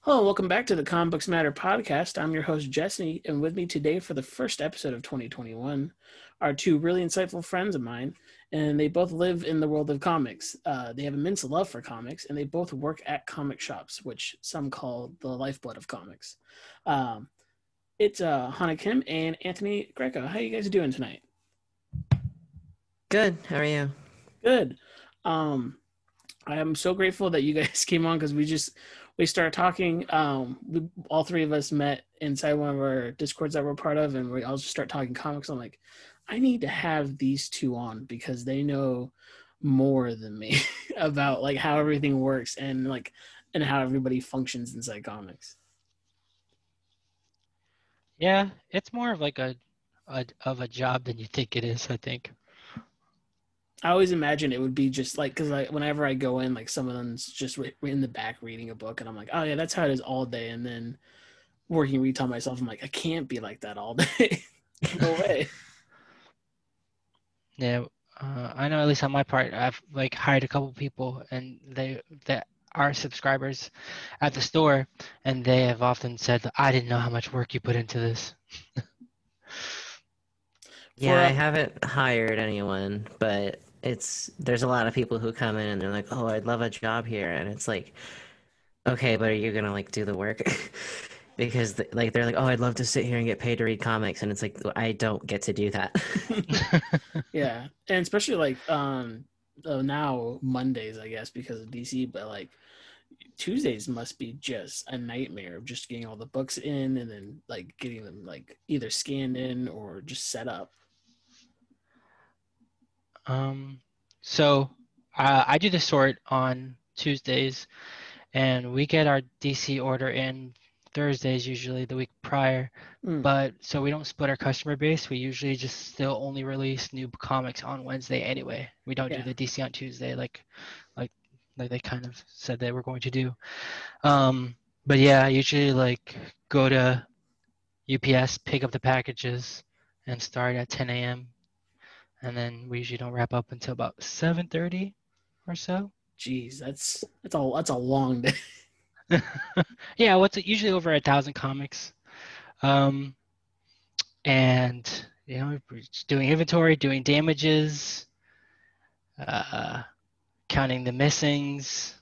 Hello, welcome back to the Comic Books Matter podcast. I'm your host, Jesse, and with me today for the first episode of 2021 are two really insightful friends of mine, and they both live in the world of comics. They have immense love for comics, and they both work at comic shops, which some call the lifeblood of comics. Um, it's Hana Kim and Anthony Grecco. How you guys doing tonight? Good. How are you? Good. I am so grateful that you guys came on because we started talking. All three of us met inside one of our discords that we're part of, and we all just start talking comics. I'm like, I need to have these two on because they know more than me about like how everything works and how everybody functions inside comics. Yeah, it's more of like a job than you think it is, I think. I always imagine it would be just like because whenever I go in, like someone's just in the back reading a book, and I'm like, oh yeah, that's how it is all day, and then working retail myself, I'm like, I can't be like that all day. No way. Yeah, I know at least on my part, I've like hired a couple people and they are subscribers at the store, and they have often said, I didn't know how much work you put into this. Yeah, For I haven't hired anyone, but there's a lot of people who come in and they're like, "Oh, I'd love a job here," and it's like, okay, but are you gonna like do the work? Because they're like, "Oh, I'd love to sit here and get paid to read comics," and it's like, I don't get to do that. Yeah, and especially like now Mondays, I guess, because of DC, but like Tuesdays must be just a nightmare of just getting all the books in and then like getting them like either scanned in or just set up. So I do the sort on Tuesdays, and we get our DC order in Thursdays, usually the week prior. Mm, But so we don't split our customer base. We usually just still only release new comics on Wednesday anyway. We don't do yeah. the DC on Tuesday like like they kind of said they were going to do. Um, but yeah, I usually like go to UPS, pick up the packages, and start at 10 a.m. And then we usually don't wrap up until about 7:30 or so. Jeez, that's a long day. Yeah, what's it usually over 1,000 comics. Um, and we're just doing inventory, doing damages, uh, counting the missings,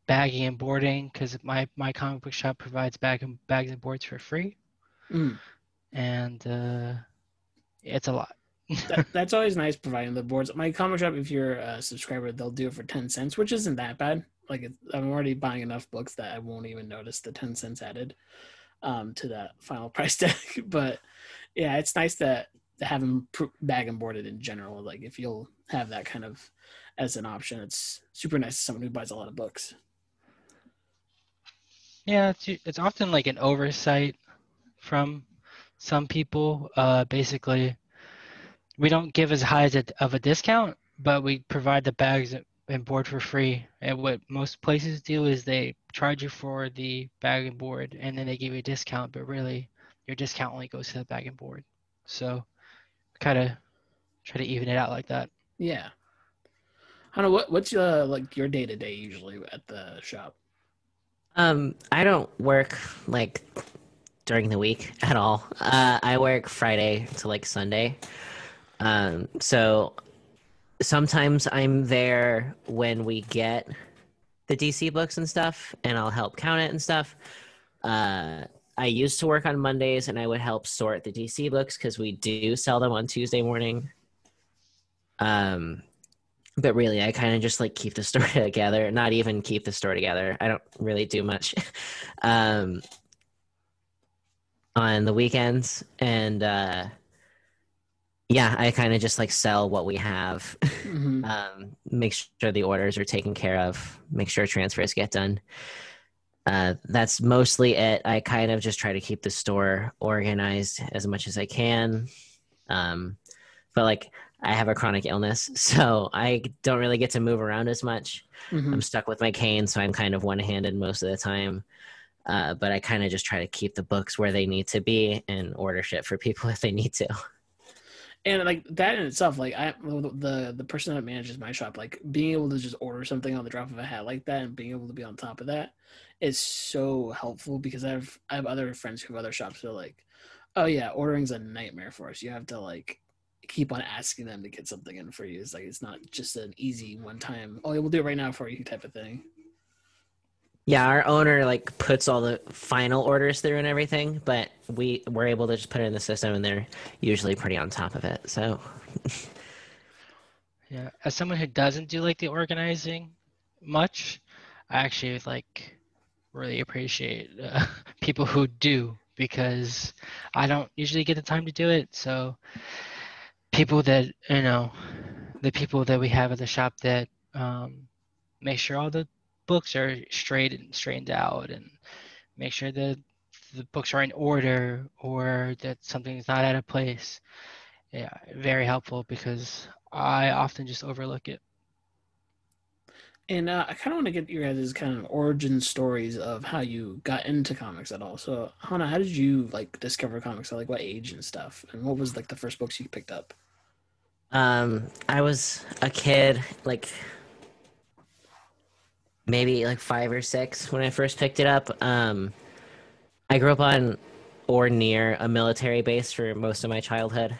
bagging and boarding, because my comic book shop provides bags and boards for free, Mm. and it's a lot. That's always nice providing the boards. My comic shop, if you're a subscriber, they'll do it for 10 cents, which isn't that bad. I'm already buying enough books that I won't even notice the 10 cents added to that final price tag. But yeah, it's nice that to have them bag and boarded in general. Like if you'll have that kind of as an option, it's super nice to someone who buys a lot of books. Yeah, it's often like an oversight from some people. Basically, we don't give as high of a discount, but we provide the bags and board for free. And what most places do is they charge you for the bag and board, and then they give you a discount, but really your discount only goes to the bag and board. So kind of try to even it out like that. Yeah. Hannah, what's like your day to day usually at the shop? I don't work like during the week at all. I work Friday to like Sunday. So sometimes I'm there when we get the DC books and stuff, and I'll help count it and stuff. Uh, I used to work on Mondays, and I would help sort the DC books because we do sell them on Tuesday morning. Um, but really, I kind of just like keep the store together. Not even keep the store together. I don't really do much um, on the weekends, and yeah, I kind of just like sell what we have, Mm-hmm. make sure the orders are taken care of, make sure transfers get done. That's mostly it. I kind of just try to keep the store organized as much as I can. But like I have a chronic illness, so I don't really get to move around as much. Mm-hmm. I'm stuck with my cane, so I'm kind of one-handed most of the time. But I kind of just try to keep the books where they need to be and order shit for people if they need to. And like that in itself, like the person that manages my shop, like being able to just order something on the drop of a hat like that, and being able to be on top of that is so helpful because I have other friends who have other shops who are like, oh yeah, ordering's a nightmare for us. You have to like keep on asking them to get something in for you. It's like it's not just an easy one time. Oh, yeah, we'll do it right now for you type of thing. Yeah, our owner like puts all the final orders through and everything, but we're able to just put it in the system, and they're usually pretty on top of it. So Yeah, as someone who doesn't do like the organizing much, I actually like really appreciate people who do because I don't usually get the time to do it. So people that the people that we have at the shop that make sure all the books are straight and straightened out and make sure that the books are in order or that something's not out of place. Yeah, very helpful because I often just overlook it. And I kind of want to get your guys' kind of origin stories of how you got into comics at all. So, Hana, how did you like discover comics? At, like what age and stuff? And what was like the first books you picked up? I was a kid, like maybe like 5 or 6 when I first picked it up. I grew up on or near a military base for most of my childhood.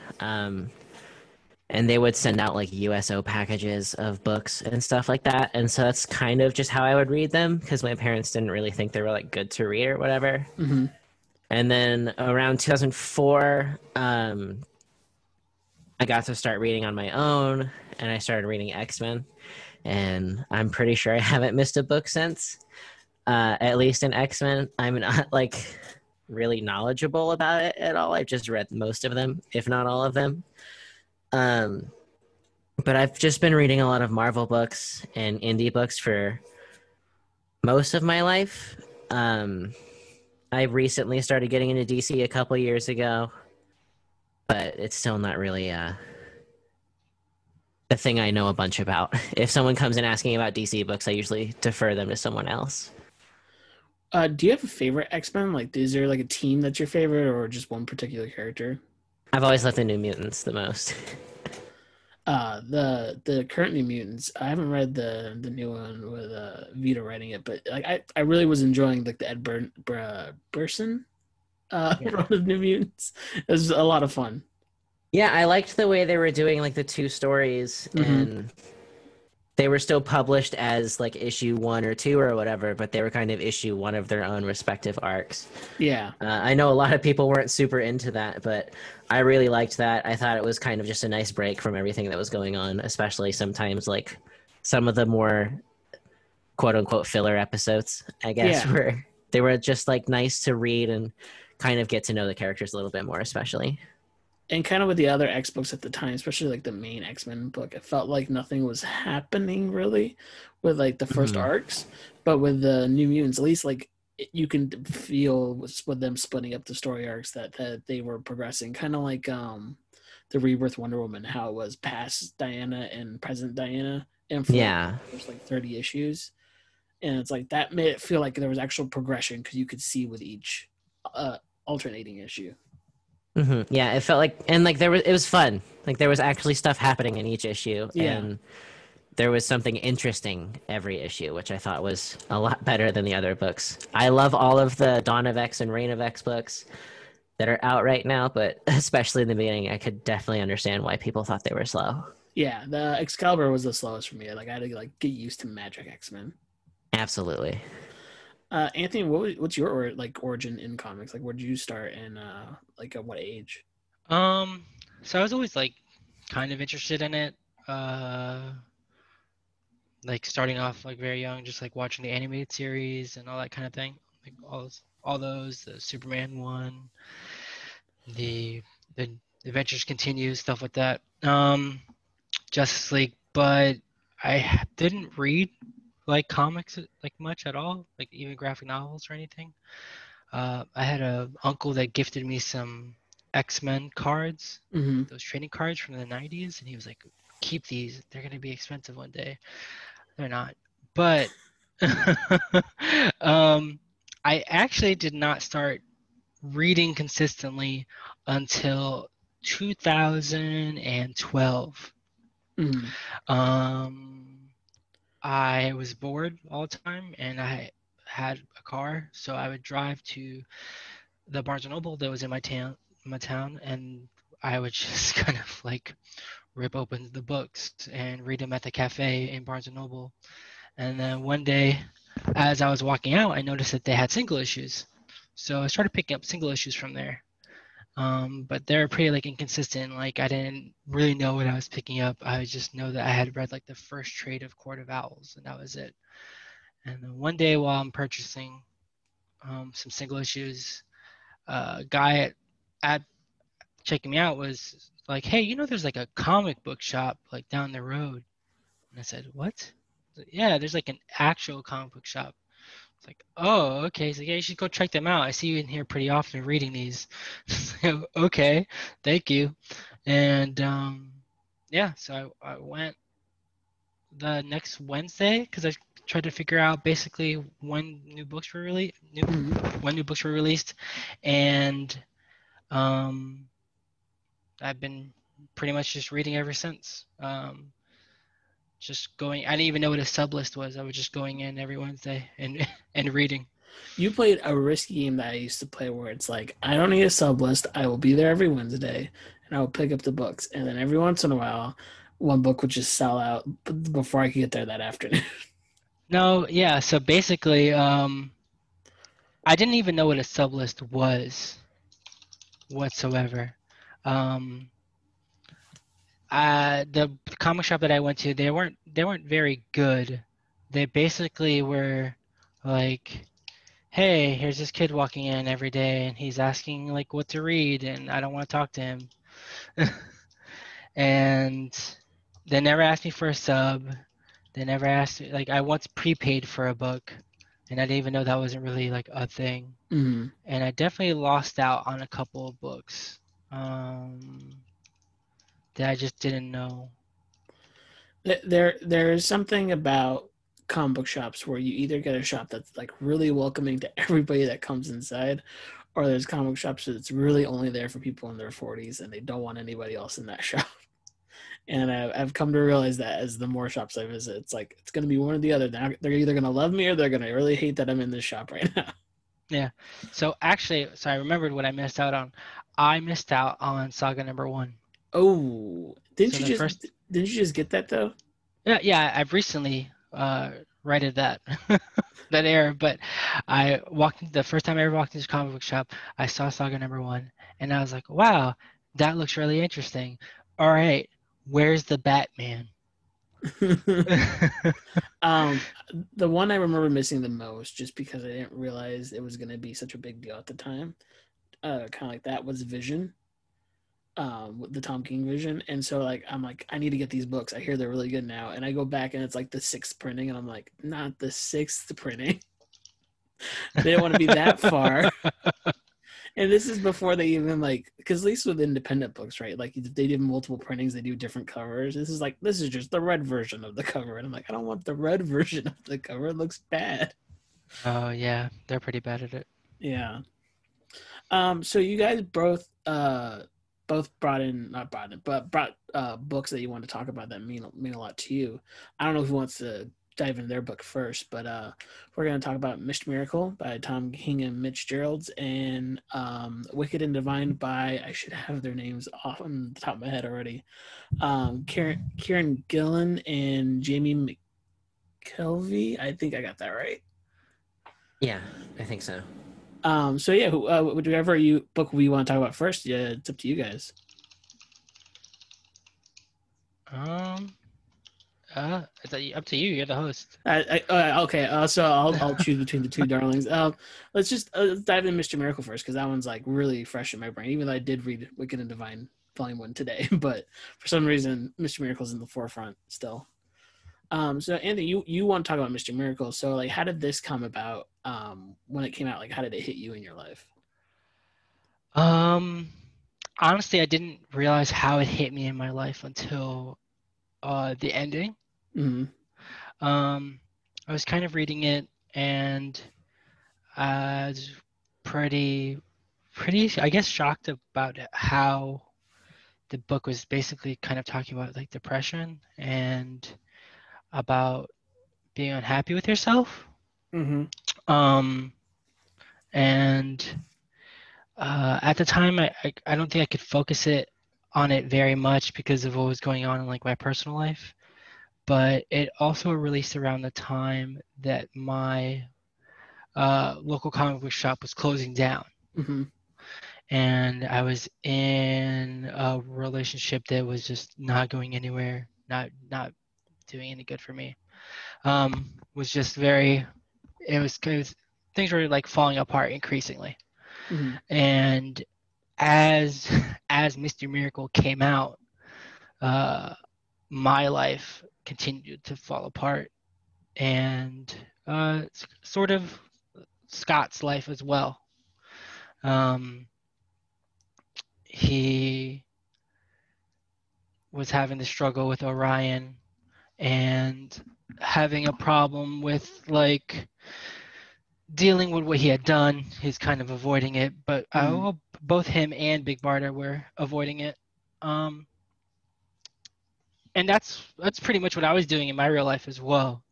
And they would send out like USO packages of books and stuff like that. And so that's kind of just how I would read them because my parents didn't really think they were like good to read or whatever. Mm-hmm. And then around 2004, I got to start reading on my own and I started reading X-Men. And I'm pretty sure I haven't missed a book since. At least in X-Men, I'm not like really knowledgeable about it at all. I've just read most of them, if not all of them. But I've just been reading a lot of Marvel books and indie books for most of my life. I recently started getting into DC a couple years ago, but it's still not really the thing I know a bunch about. If someone comes in asking about DC books, I usually defer them to someone else. Do you have a favorite X-Men? Like, is there like a team that's your favorite, or just one particular character? I've always loved the New Mutants the most. The current New Mutants. I haven't read the new one with Vita writing it, but like I really was enjoying like the Ed Burson Yeah. run of New Mutants. It was a lot of fun. Yeah, I liked the way they were doing like the 2 stories, Mm-hmm. and they were still published as like issue 1 or 2 or whatever, but they were kind of issue one of their own respective arcs. Yeah, I know a lot of people weren't super into that, but I really liked that. I thought it was kind of just a nice break from everything that was going on, especially sometimes like some of the more quote unquote filler episodes, I guess, yeah. where they were just like nice to read and kind of get to know the characters a little bit more, especially. And kind of with the other X books at the time, especially like the main X-Men book, it felt like nothing was happening really with like the first Mhm. arcs. But with the New Mutants, at least like you can feel with them splitting up the story arcs that they were progressing, kind of like the Rebirth Wonder Woman, how it was past Diana and present Diana, and for like Yeah. the first like 30 issues, and it's like that made it feel like there was actual progression because you could see with each alternating issue. Yeah, it felt like, and like it was fun. Like there was actually stuff happening in each issue, Yeah. and there was something interesting every issue, which I thought was a lot better than the other books. I love all of the Dawn of X and Reign of X books that are out right now, but especially in the beginning, I could definitely understand why people thought they were slow. Yeah, the Excalibur was the slowest for me. Like I had to like get used to Magic X-Men. Absolutely. Anthony, what's your like origin in comics? Like, where did you start and like at what age? Um, so I was always like kind of interested in it. Uh, like starting off like very young, just like watching the animated series and all that kind of thing. Like all those, the Superman one, the the Adventures Continue, stuff like that. Justice League, but didn't read like comics like much at all, like even graphic novels or anything. I had a uncle that gifted me some X-Men cards, Mm-hmm. those trading cards from the 90s, and he was like, keep these, they're going to be expensive one day. They're not. But um, I actually did not start reading consistently until 2012. Mm. I was bored all the time, and I had a car, so I would drive to the Barnes and Noble that was in my town, and I would just kind of like rip open the books and read them at the cafe in Barnes and Noble. And then one day, as I was walking out, I noticed that they had single issues, so I started picking up single issues from there. But they're pretty like inconsistent. Like I didn't really know what I was picking up. I just know that I had read like the first trade of Court of Owls, and that was it. And then one day while I'm purchasing some single issues, a guy at checking me out was like, "Hey, there's like a comic book shop like down the road." And I said, "What?" Yeah, there's like an actual comic book shop. It's like, oh, okay. So yeah, you should go check them out. I see you in here pretty often reading these. So, okay, thank you. And yeah, so I went the next Wednesday because I tried to figure out basically when new books were released, when new books were released, and I've been pretty much just reading ever since. Just going. I didn't even know what a sublist was. I was just going in every Wednesday and and reading. You played a risky game that I used to play where it's like, I don't need a sub list. I will be there every Wednesday and I will pick up the books. And then every once in a while, one book would just sell out before I could get there that afternoon. No, yeah. So basically, I didn't even know what a sublist was whatsoever. The comic shop that I went to, they weren't very good. They basically were like, hey, here's this kid walking in every day and he's asking like what to read and I don't want to talk to him. And they never asked me for a sub. They never asked me, like I once prepaid for a book and I didn't even know that wasn't really like a thing. Mm-hmm. And I definitely lost out on a couple of books that I just didn't know. There is something about comic book shops where you either get a shop that's like really welcoming to everybody that comes inside, or there's comic book shops that's really only there for people in their 40s and they don't want anybody else in that shop. And I've come to realize that as the more shops I visit, it's like it's going to be one or the other. They're either going to love me or they're going to really hate that I'm in this shop right now. Yeah. So actually, I remembered what I missed out on. I missed out on Saga #1. Oh, didn't So you the just first, didn't you just get that though? yeah, I've recently righted that that error. But the first time I ever walked into this comic book shop, I saw Saga #1, and I was like, wow, that looks really interesting. All right, where's the Batman? um, the one I remember missing the most, just because I didn't realize it was going to be such a big deal at the time, kind of like that, was Vision. The Tom King Vision, and so like I'm like I need to get these books. I hear they're really good now, and I go back and it's like the 6th printing, and I'm like, not the 6th printing. They didn't want to be that far. And this is before they even like, because at least with independent books, right? Like if they did multiple printings, they do different covers. This is just the red version of the cover, and I'm like, I don't want the red version of the cover. It looks bad. Oh yeah, they're pretty bad at it. Yeah. So you guys both brought in, not brought in, but brought books that you want to talk about that mean a lot to you. I don't know who wants to dive into their book first, but we're going to talk about Mr. Miracle by Tom King and Mitch Gerads, and Wicked and Divine by, I should have their names off on the top of my head already, Kieron Gillen and Jamie McKelvie. I think I got that right. Yeah, I think so. So yeah, whatever book we want to talk about first, yeah, it's up to you guys. It's up to you. You're the host. Okay. So I'll choose between the two darlings. Let's just dive into Mr. Miracle first, because that one's like really fresh in my brain. Even though I did read Wicked and Divine Volume 1 today, but for some reason Mr. Miracle's in the forefront still. So Anthony, you want to talk about Mr. Miracle? So like, how did this come about? When it came out, like, how did it hit you in your life? Honestly, I didn't realize how it hit me in my life until the ending. Mm-hmm. I was kind of reading it, and I was pretty, I guess, shocked about how the book was basically kind of talking about like depression and about being unhappy with yourself. Mm-hmm. And at the time, I don't think I could focus it on it very much because of what was going on in like my personal life. But it also released around the time that my local comic book shop was closing down. Mm-hmm. And I was in a relationship that was just not going anywhere, not doing any good for me. Was just very, it was things were like falling apart increasingly. Mm-hmm. And as Mr. Miracle came out, my life continued to fall apart, and sort of Scott's life as well. He was having the struggle with Orion and having a problem with like dealing with what he had done. He's kind of avoiding it, but both him and Big Barda were avoiding it. And that's pretty much what I was doing in my real life as well.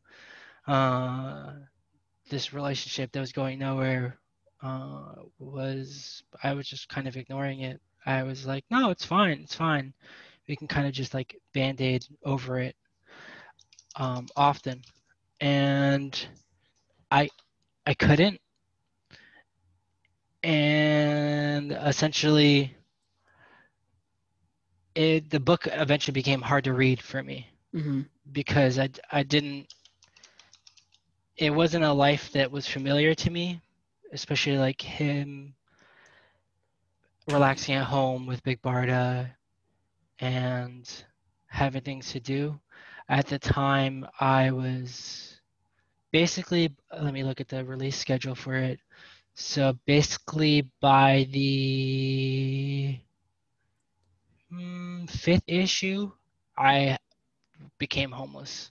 This relationship that was going nowhere I was just kind of ignoring it. I was like, no, it's fine. We can kind of just like band-aid over it often. And I couldn't. And essentially the book eventually became hard to read for me because I didn't, it wasn't a life that was familiar to me, especially like him relaxing at home with Big Barda and having things to do. At the time, I was basically, let me look at the release schedule for it. So basically, by the fifth issue, I became homeless.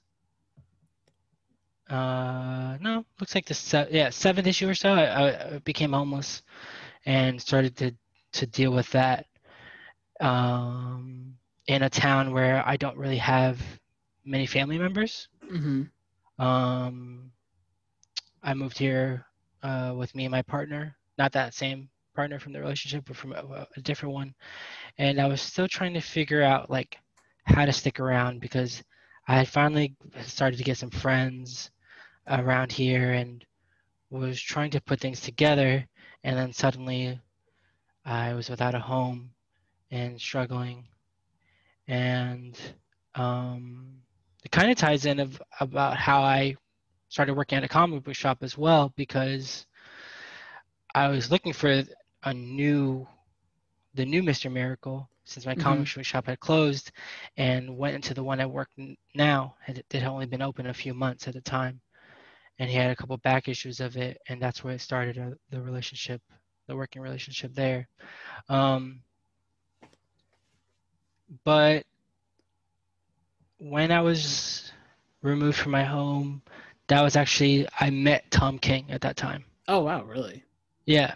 No, looks like the seventh issue or so, I became homeless and started to deal with that. In a town where I don't really have many family members. I moved here with me and my partner, not that same partner from the relationship, but from a different one. And I was still trying to figure out like how to stick around because I had finally started to get some friends around here and was trying to put things together. And then suddenly I was without a home and struggling. And it kind of ties in about how I started working at a comic book shop as well, because I was looking for the new Mr. Miracle since my comic book shop had closed, and went into the one I work now. It had only been open a few months at the time, and he had a couple back issues of it, and that's where it started the relationship, the working relationship there. But when I was removed from my home, that was actually, I met Tom King at that time. Oh wow, really? Yeah.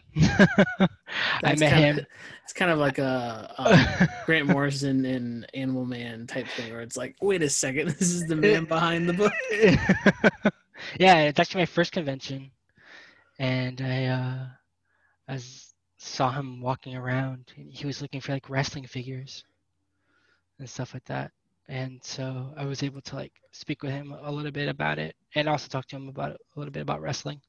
I met him. It's kind of like a Grant Morrison in Animal Man type thing, where it's like, wait a second, this is the man behind the book. Yeah, it's actually my first convention, and I saw him walking around. He was looking for like wrestling figures and stuff like that. And so I was able to like speak with him a little bit about it, and also talk to him about a little bit about wrestling,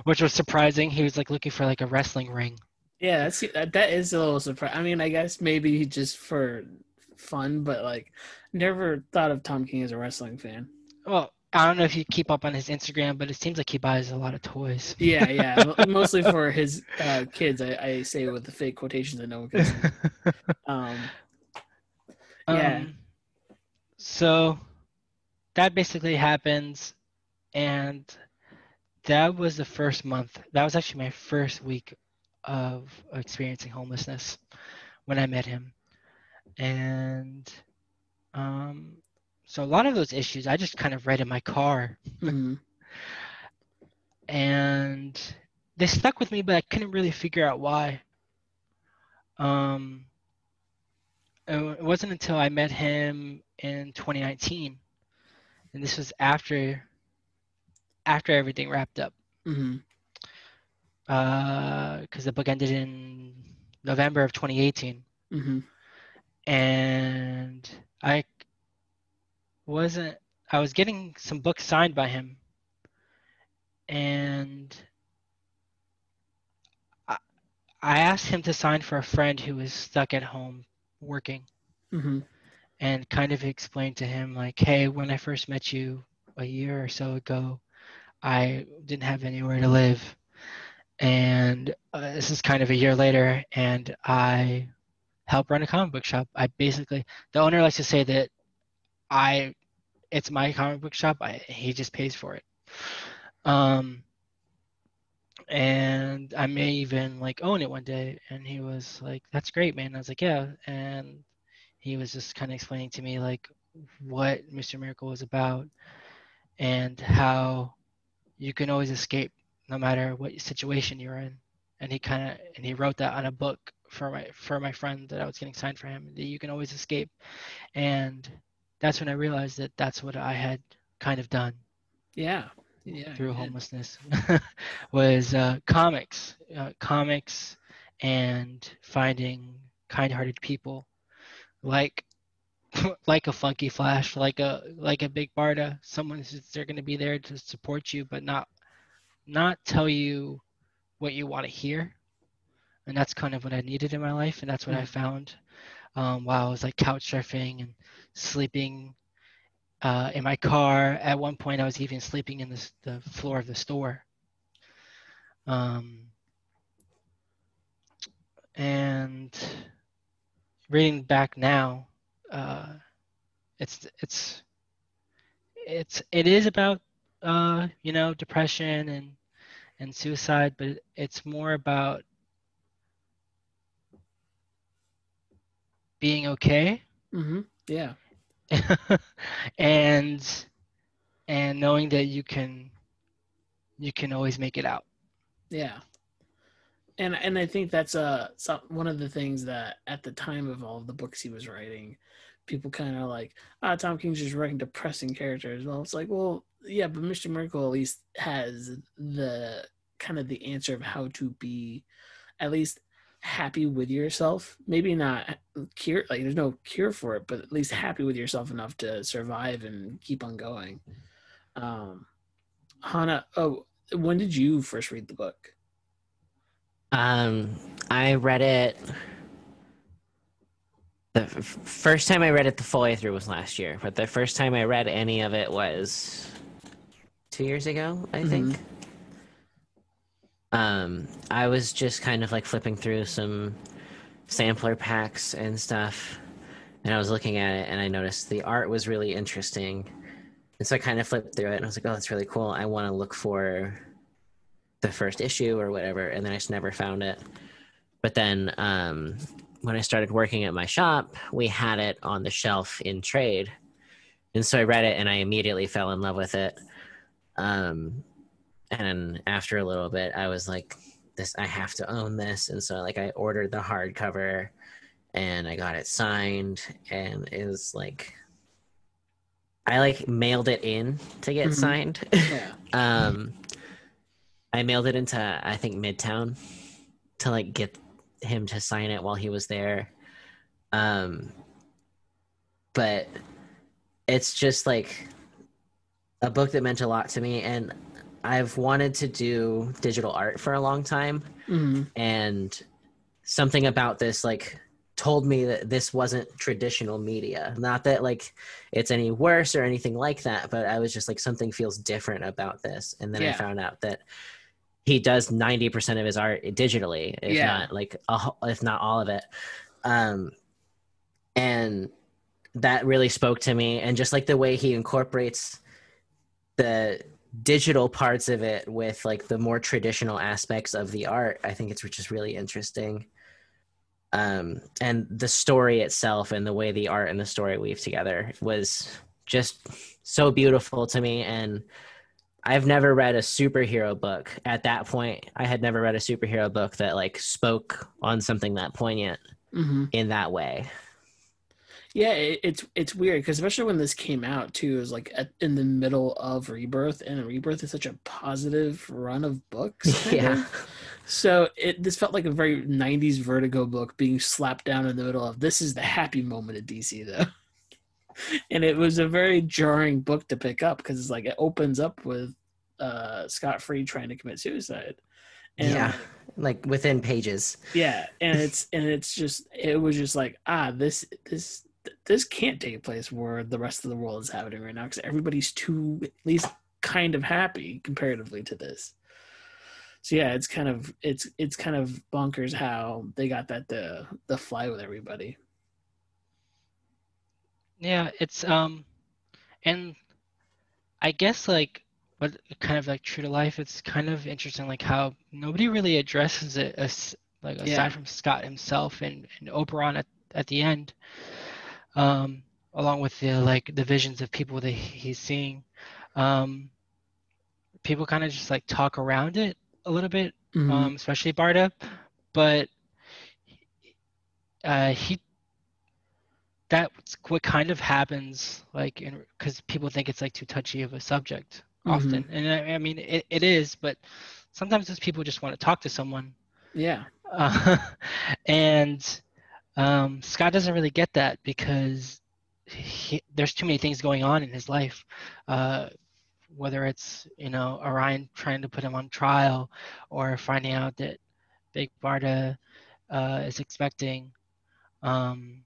which was surprising. He was like looking for like a wrestling ring. Yeah, that is a little surprising. I mean, I guess maybe just for fun, but like, never thought of Tom King as a wrestling fan. Well, I don't know if you keep up on his Instagram, but it seems like he buys a lot of toys. Yeah, mostly for his kids. I say with the fake quotations that no one can see. Yeah. So that basically happens, and that was the first month. That was actually my first week of experiencing homelessness when I met him. And so a lot of those issues I just kind of read in my car. And they stuck with me, but I couldn't really figure out why. it wasn't until I met him in 2019, and this was after everything wrapped up. Mm-hmm. Because the book ended in November of 2018, Mm-hmm. and I was getting some books signed by him, and I asked him to sign for a friend who was stuck at home working, Mm-hmm. and kind of explained to him like, hey, when I first met you a year or so ago, I didn't have anywhere to live, and this is kind of a year later, and I help run a comic book shop. The owner likes to say that it's my comic book shop. He just pays for it. And I may even like own it one day. And he was like, that's great, man. I was like, yeah. And he was just kind of explaining to me like what Mr. Miracle was about and how you can always escape no matter what situation you're in. And he wrote that on a book for my friend that I was getting signed for him, that you can always escape. And that's when I realized that that's what I had kind of done Yeah. through homelessness was comics and finding kind-hearted people like like a Funky Flash, like a Big Barda, someone who's they're going to be there to support you, but not tell you what you want to hear. And that's kind of what I needed in my life, and that's what I found while I was like couch surfing and sleeping in my car. At one point, I was even sleeping in the floor of the store. And reading back now, it is about depression and suicide, but it's more about being okay. Mm-hmm. Yeah. and knowing that you can always make it out. Yeah. And I think that's one of the things that at the time of all of the books he was writing, people kind of like, Tom King's just writing depressing characters. Well, it's like, well, yeah, but Mr. Miracle at least has the kind of the answer of how to be at least happy with yourself. Maybe not cure, like there's no cure for it, but at least happy with yourself enough to survive and keep on going. Hana, when did you first read the book? I read it. The first time I read it the full way through was last year, but the first time I read any of it was 2 years ago, I think. I was just kind of like flipping through some sampler packs and stuff, and I was looking at it, and I noticed the art was really interesting, and so I kind of flipped through it, and I was like, oh, that's really cool. I want to look for the first issue or whatever, and then I just never found it. But then when I started working at my shop, we had it on the shelf in trade, and so I read it, and I immediately fell in love with it. And after a little bit, I was like, I have to own this. And so like I ordered the hardcover and I got it signed, and it was like I like mailed it in to get signed. Yeah. I mailed it into I think Midtown to like get him to sign it while he was there. But it's just like a book that meant a lot to me, and I've wanted to do digital art for a long time, and something about this like told me that this wasn't traditional media. Not that like it's any worse or anything like that, but I was just like, something feels different about this. And then I found out that he does 90% of his art digitally, if not like if not all of it. And that really spoke to me, and just like the way he incorporates the digital parts of it with like the more traditional aspects of the art, I think it's just really interesting. And the story itself and the way the art and the story weave together was just so beautiful to me. And I've never read a superhero book. At that point, I had never read a superhero book that like spoke on something that poignant in that way. Yeah, it's weird because especially when this came out too, it was like in the middle of Rebirth, and Rebirth is such a positive run of books, kind Yeah. of. So this felt like a very '90s Vertigo book being slapped down in the middle of this is the happy moment of DC though, and it was a very jarring book to pick up because it's like it opens up with Scott Free trying to commit suicide, and Yeah. Like within pages. yeah, and it's just it was just like this can't take place where the rest of the world is happening right now because everybody's too at least kind of happy comparatively to this. So yeah, it's kind of bonkers how they got that the fly with everybody. Yeah, it's and I guess like what kind of like true to life, it's kind of interesting like how nobody really addresses it as like Yeah. aside from Scott himself and Oberon at the end, along with the like the visions of people that he's seeing. Um, People kind of just like talk around it a little bit, Mm-hmm. especially Barda, but he that's what kind of happens like in because people think it's like too touchy of a subject Mm-hmm. often, and I mean it is, but sometimes those people just want to talk to someone, Yeah. uh, and Scott doesn't really get that because there's too many things going on in his life, uh, whether it's Orion trying to put him on trial or finding out that Big Barda is expecting. Um,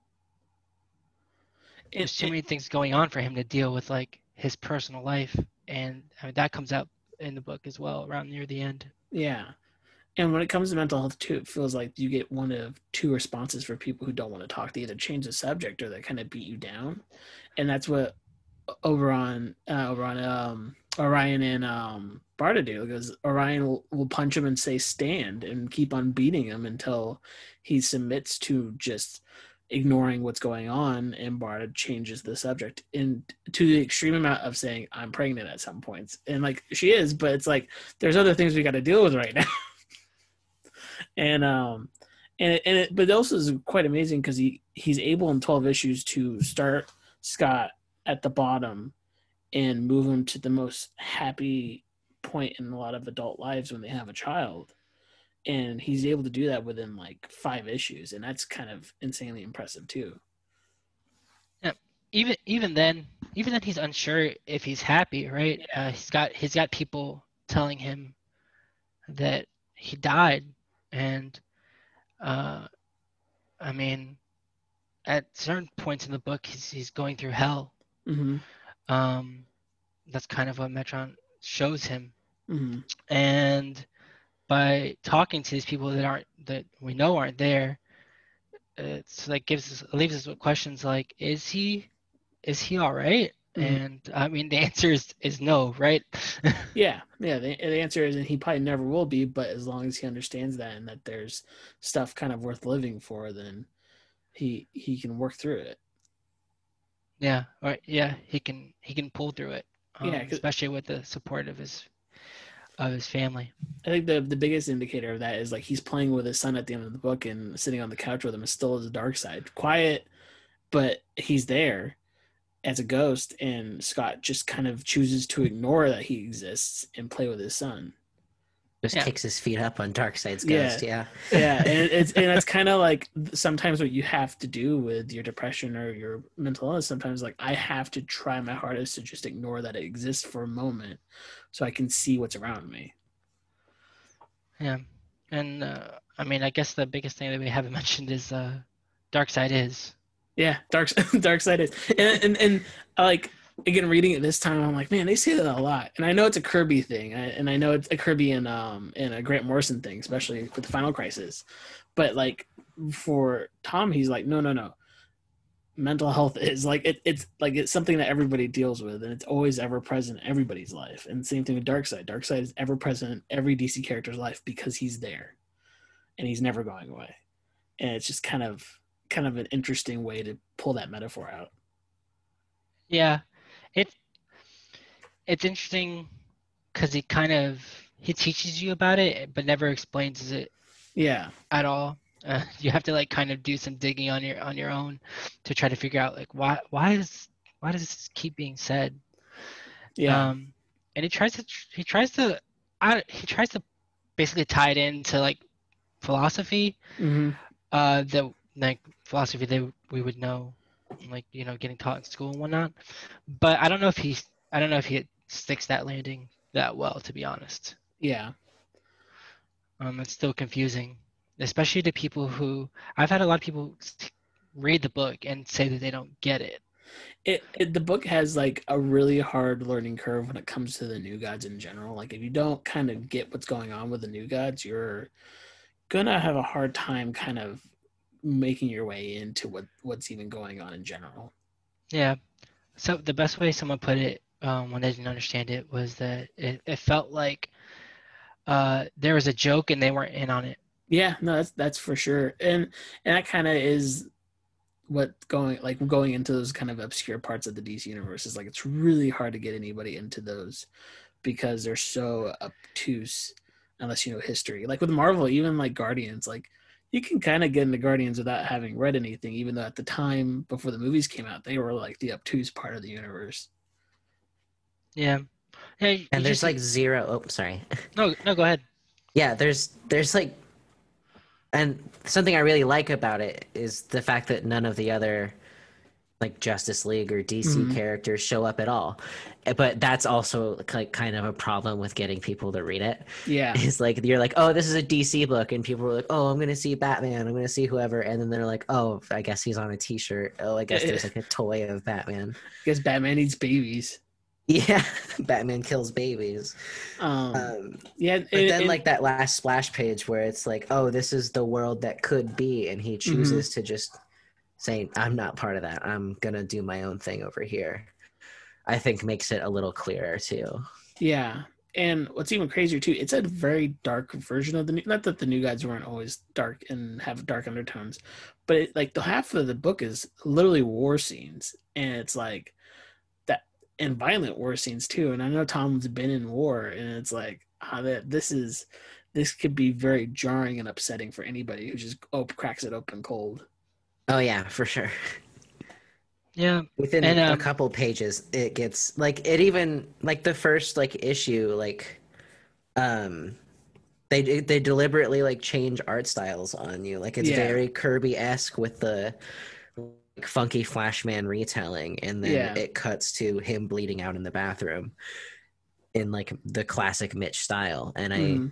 It, there's too it many things going on for him to deal with, like his personal life, and I mean, that comes out in the book as well around near the end. yeah. And when it comes to mental health too, it feels like you get one of two responses for people who don't want to talk. They either change the subject or they kind of beat you down. And that's what Orion and Barda do, because Orion will punch him and say stand and keep on beating him until he submits to just ignoring what's going on, and Barda changes the subject and to the extreme amount of saying I'm pregnant at some points, and like she is, but it's like there's other things we got to deal with right now. and but it also is quite amazing because he's able in 12 issues to start Scott at the bottom and move him to the most happy point in a lot of adult lives when they have a child, and he's able to do that within like 5 issues, and that's kind of insanely impressive too. Yeah, even then he's unsure if he's happy, right? Yeah. He's got people telling him that he died, and uh, I mean, at certain points in the book, he's going through hell. Mm-hmm. Um, that's kind of what Metron shows him, Mm-hmm. and by talking to these people that we know aren't there, it's like leaves us with questions like, is he all right? Mm-hmm. And I mean, the answer is no, right? Yeah. The answer is, and he probably never will be, but as long as he understands that and that there's stuff kind of worth living for, then he can work through it. Yeah, right. Yeah, he can pull through it, Yeah, especially with the support of his family. I think the biggest indicator of that is like he's playing with his son at the end of the book and sitting on the couch with him is still his dark side. Quiet, but he's there as a ghost, and Scott just kind of chooses to ignore that he exists and play with his son. Just Yeah. kicks his feet up on Darkseid's Yeah. ghost. Yeah. Yeah, and it's kind of like sometimes what you have to do with your depression or your mental illness. Sometimes like I have to try my hardest to just ignore that it exists for a moment, so I can see what's around me. Yeah, and I mean, I guess the biggest thing that we haven't mentioned is Darkseid is. Yeah, dark side is, and like again reading it this time, I'm like, man, they say that a lot, and I know it's a Kirby thing, and I know it's a Kirby and a Grant Morrison thing, especially with the Final Crisis, but like for Tom, he's like, no, mental health is like it's like it's something that everybody deals with, and it's always ever present in everybody's life, and same thing with Darkseid. Darkseid is ever present in every DC character's life because he's there, and he's never going away, and it's just kind of an interesting way to pull that metaphor out. Yeah, it it's interesting because he teaches you about it, but never explains it Yeah. at all. You have to like kind of do some digging on your own to try to figure out like why does this keep being said. Yeah. And he tries to basically tie it into like philosophy, Mm-hmm. that like philosophy that we would know, like getting taught in school and whatnot. But I don't know if he sticks that landing that well, to be honest. Yeah. It's still confusing, especially to people who I've had a lot of people read the book and say that they don't get it. The book has like a really hard learning curve when it comes to the new gods in general. Like if you don't kind of get what's going on with the new gods, you're gonna have a hard time kind of making your way into what's even going on in general. Yeah. So the best way someone put it, when they didn't understand it, was that it felt like there was a joke and they weren't in on it. Yeah, no, that's for sure. And that kind of is what going into those kind of obscure parts of the DC universe is like it's really hard to get anybody into those because they're so obtuse unless you know history. Like with Marvel, even like Guardians, like you can kind of get into Guardians without having read anything, even though at the time before the movies came out, they were like the obtuse part of the universe. Yeah. Yeah. You And there's just like zero. Oh, sorry. no, go ahead. Yeah, there's like, and something I really like about it is the fact that none of the other like Justice League or DC Mm-hmm. characters show up at all. But that's also like kind of a problem with getting people to read it. Yeah. It's like you're like, oh, this is a DC book, and people are like, oh, I'm gonna see Batman, I'm gonna see whoever, and then they're like, oh, I guess he's on a T-shirt. Oh, I guess there's like a toy of Batman. Because Batman needs babies. Yeah, Batman kills babies. Um, Um, yeah, but then like that last splash page where it's like, oh, this is the world that could be, and he mhm. chooses to just say, I'm not part of that. I'm gonna do my own thing over here. I think makes it a little clearer too. Yeah. And what's even crazier too, it's a very dark version of the new. Not that the new guys weren't always dark and have dark undertones, but like the half of the book is literally war scenes, and it's like that, and violent war scenes too. And I know Tom's been in war, and it's like that this could be very jarring and upsetting for anybody who just cracks it open cold. Oh yeah, for sure. Yeah. Within And a couple pages, it gets like it even like the first like issue like um they deliberately like change art styles on you. Like it's Yeah, very Kirby-esque with the like, funky Flashman retelling, and then yeah. it cuts to him bleeding out in the bathroom in like the classic Mitch style. And I Mhm.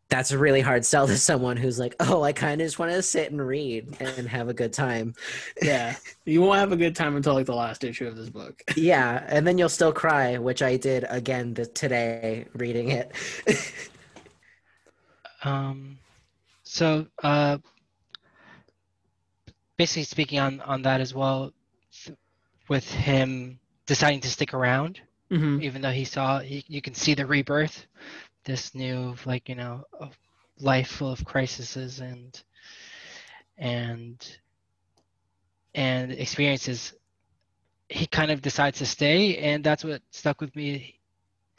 that's a really hard sell to someone who's like, oh, I kind of just want to sit and read and have a good time. Yeah. You won't have a good time until like the last issue of this book. Yeah, and then you'll still cry, which I did again today reading it. um, so basically speaking on that as well, with him deciding to stick around, Hmm. even though you can see the rebirth, this new like a life full of crises and and experiences. He kind of decides to stay, and that's what stuck with me,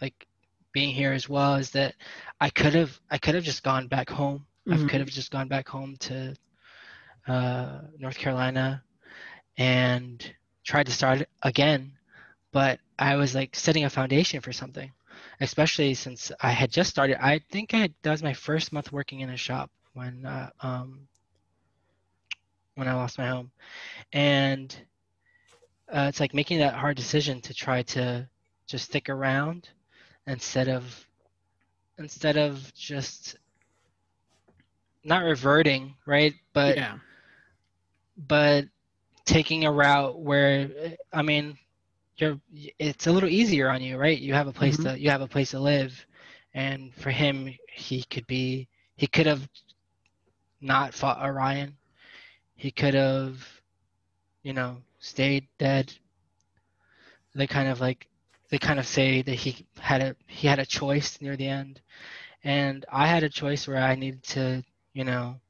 like being here as well, is that I could have just gone back home. I could Hmm. have just gone back home to North Carolina and tried to start again, but I was like setting a foundation for something, especially since I had just started. I think that was my first month working in a shop when I lost my home, and it's like making that hard decision to try to just stick around instead of just not reverting, right? Yeah. But taking a route where, I mean, you're it's a little easier on you, right? Hmm. You have a place to live, and for him, he could have not fought Orion. He could have, stayed dead. They kind of like they kind of say that he had a choice near the end, and I had a choice where I needed to, you know,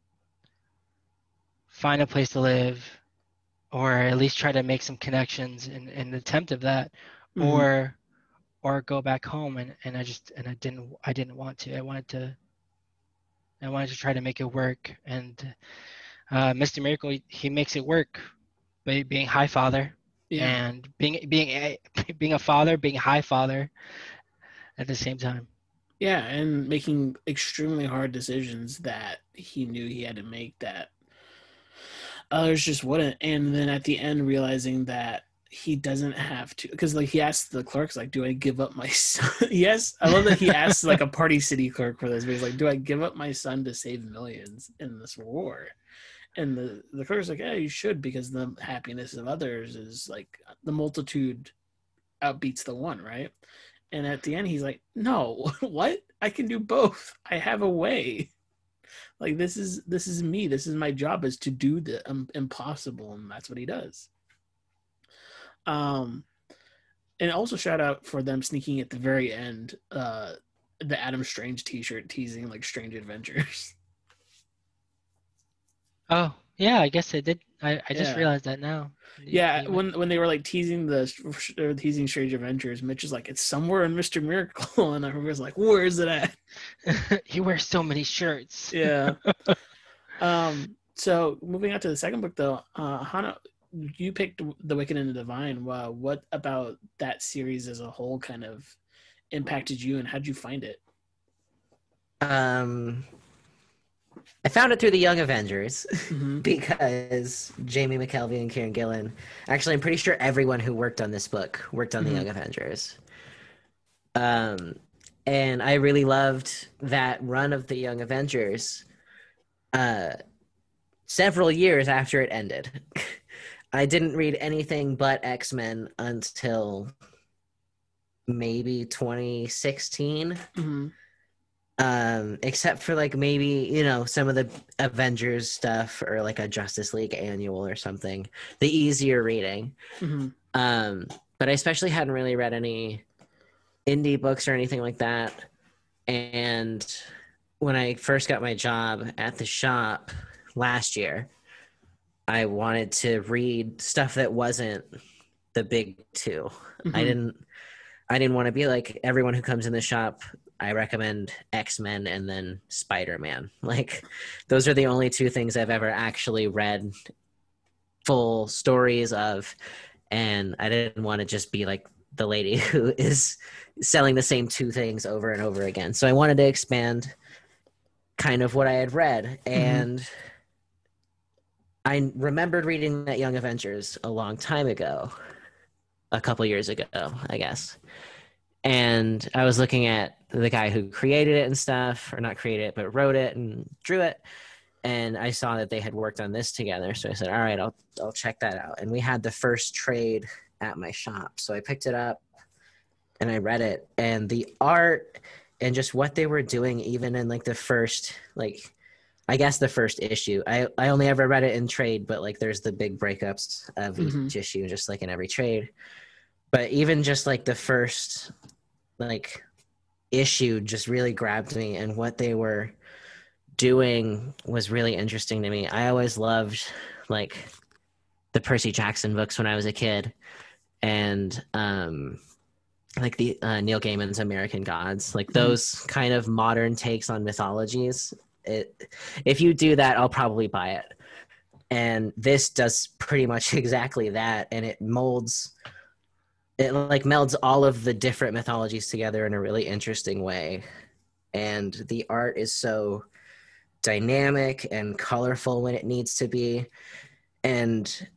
find a place to live, or at least try to make some connections in the attempt of that, Hmm. or go back home, and I didn't want to. I wanted to I wanted to try to make it work. And Mr. Miracle, he makes it work by being High Father and being a father, being High Father at the same time. Yeah, and making extremely hard decisions that he knew he had to make that others just wouldn't. And then at the end, realizing that he doesn't have to, because like he asked the clerks, like, do I give up my son? Yes, I love that he asked like a Party City clerk for this, but he's like, do I give up my son to save millions in this war? And the clerk's like, yeah, you should, because the happiness of others is like the multitude outbeats the one, right? And at the end, he's like, no, what? I can do both. I have a way. Like this is me. This is my job, is to do the impossible, and that's what he does. And also shout out for them sneaking at the very end the Adam Strange T-shirt teasing like Strange Adventures. Oh, yeah, I guess I did. I just realized that now. Yeah, when they were like teasing teasing Strange Adventures, Mitch is like, it's somewhere in Mr. Miracle, and everyone's like, where is it at? He wears so many shirts. Yeah. So moving on to the second book, though, Hana, you picked The Wicked and the Divine. What about that series as a whole kind of impacted you, and how'd you find it? I found it through the Young Avengers because Jamie McKelvie and Kieron Gillen. Actually, I'm pretty sure everyone who worked on this book worked on the Young Avengers. And I really loved that run of the Young Avengers several years after it ended. I didn't read anything but X-Men until maybe 2016. Except for like maybe, you know, some of the Avengers stuff or like a Justice League annual or something, the easier reading. But I especially hadn't really read any indie books or anything like that. And when I first got my job at the shop last year, I wanted to read stuff that wasn't the big two. I didn't want to be like everyone who comes in the shop. I recommend X-Men and then Spider-Man. Like, those are the only two things I've ever actually read full stories of. And I didn't want to just be like the lady who is selling the same two things over and over again. So I wanted to expand kind of what I had read. And I remembered reading that Young Avengers a long time ago, a couple years ago, I guess. And I was looking at the guy who created it and stuff, or not created it, but wrote it and drew it. And I saw that they had worked on this together. So I said, all right, I'll check that out. And we had the first trade at my shop. So I picked it up and I read it. And the art and just what they were doing, even in like the first, like, I guess the first issue. I only ever read it in trade, but like there's the big breakups of each issue, just like in every trade. But even just like the first like issue just really grabbed me, and what they were doing was really interesting to me. I always loved like the Percy Jackson books when I was a kid, and like the Neil Gaiman's American Gods, like those kind of modern takes on mythologies. If you do that, I'll probably buy it. And this does pretty much exactly that, and it like melds all of the different mythologies together in a really interesting way. And the art is so dynamic and colorful when it needs to be. And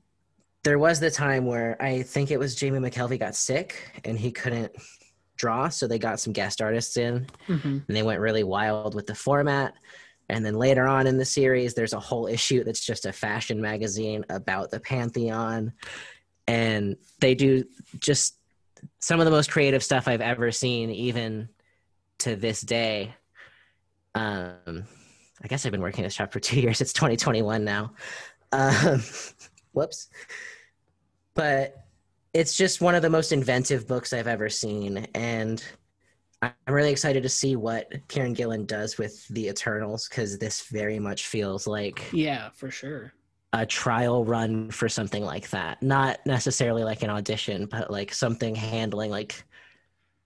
there was the time where I think it was Jamie McKelvie got sick and he couldn't draw, so they got some guest artists in, and they went really wild with the format. And then later on in the series, there's a whole issue that's just a fashion magazine about the Pantheon. And they do just some of the most creative stuff I've ever seen, even to this day. I guess I've been working at this shop for 2 years. It's 2021 now. Whoops. But it's just one of the most inventive books I've ever seen. And I'm really excited to see what Kieron Gillen does with the Eternals, because this very much feels like... Yeah, for sure. A trial run for something like that. Not necessarily like an audition, but like something handling like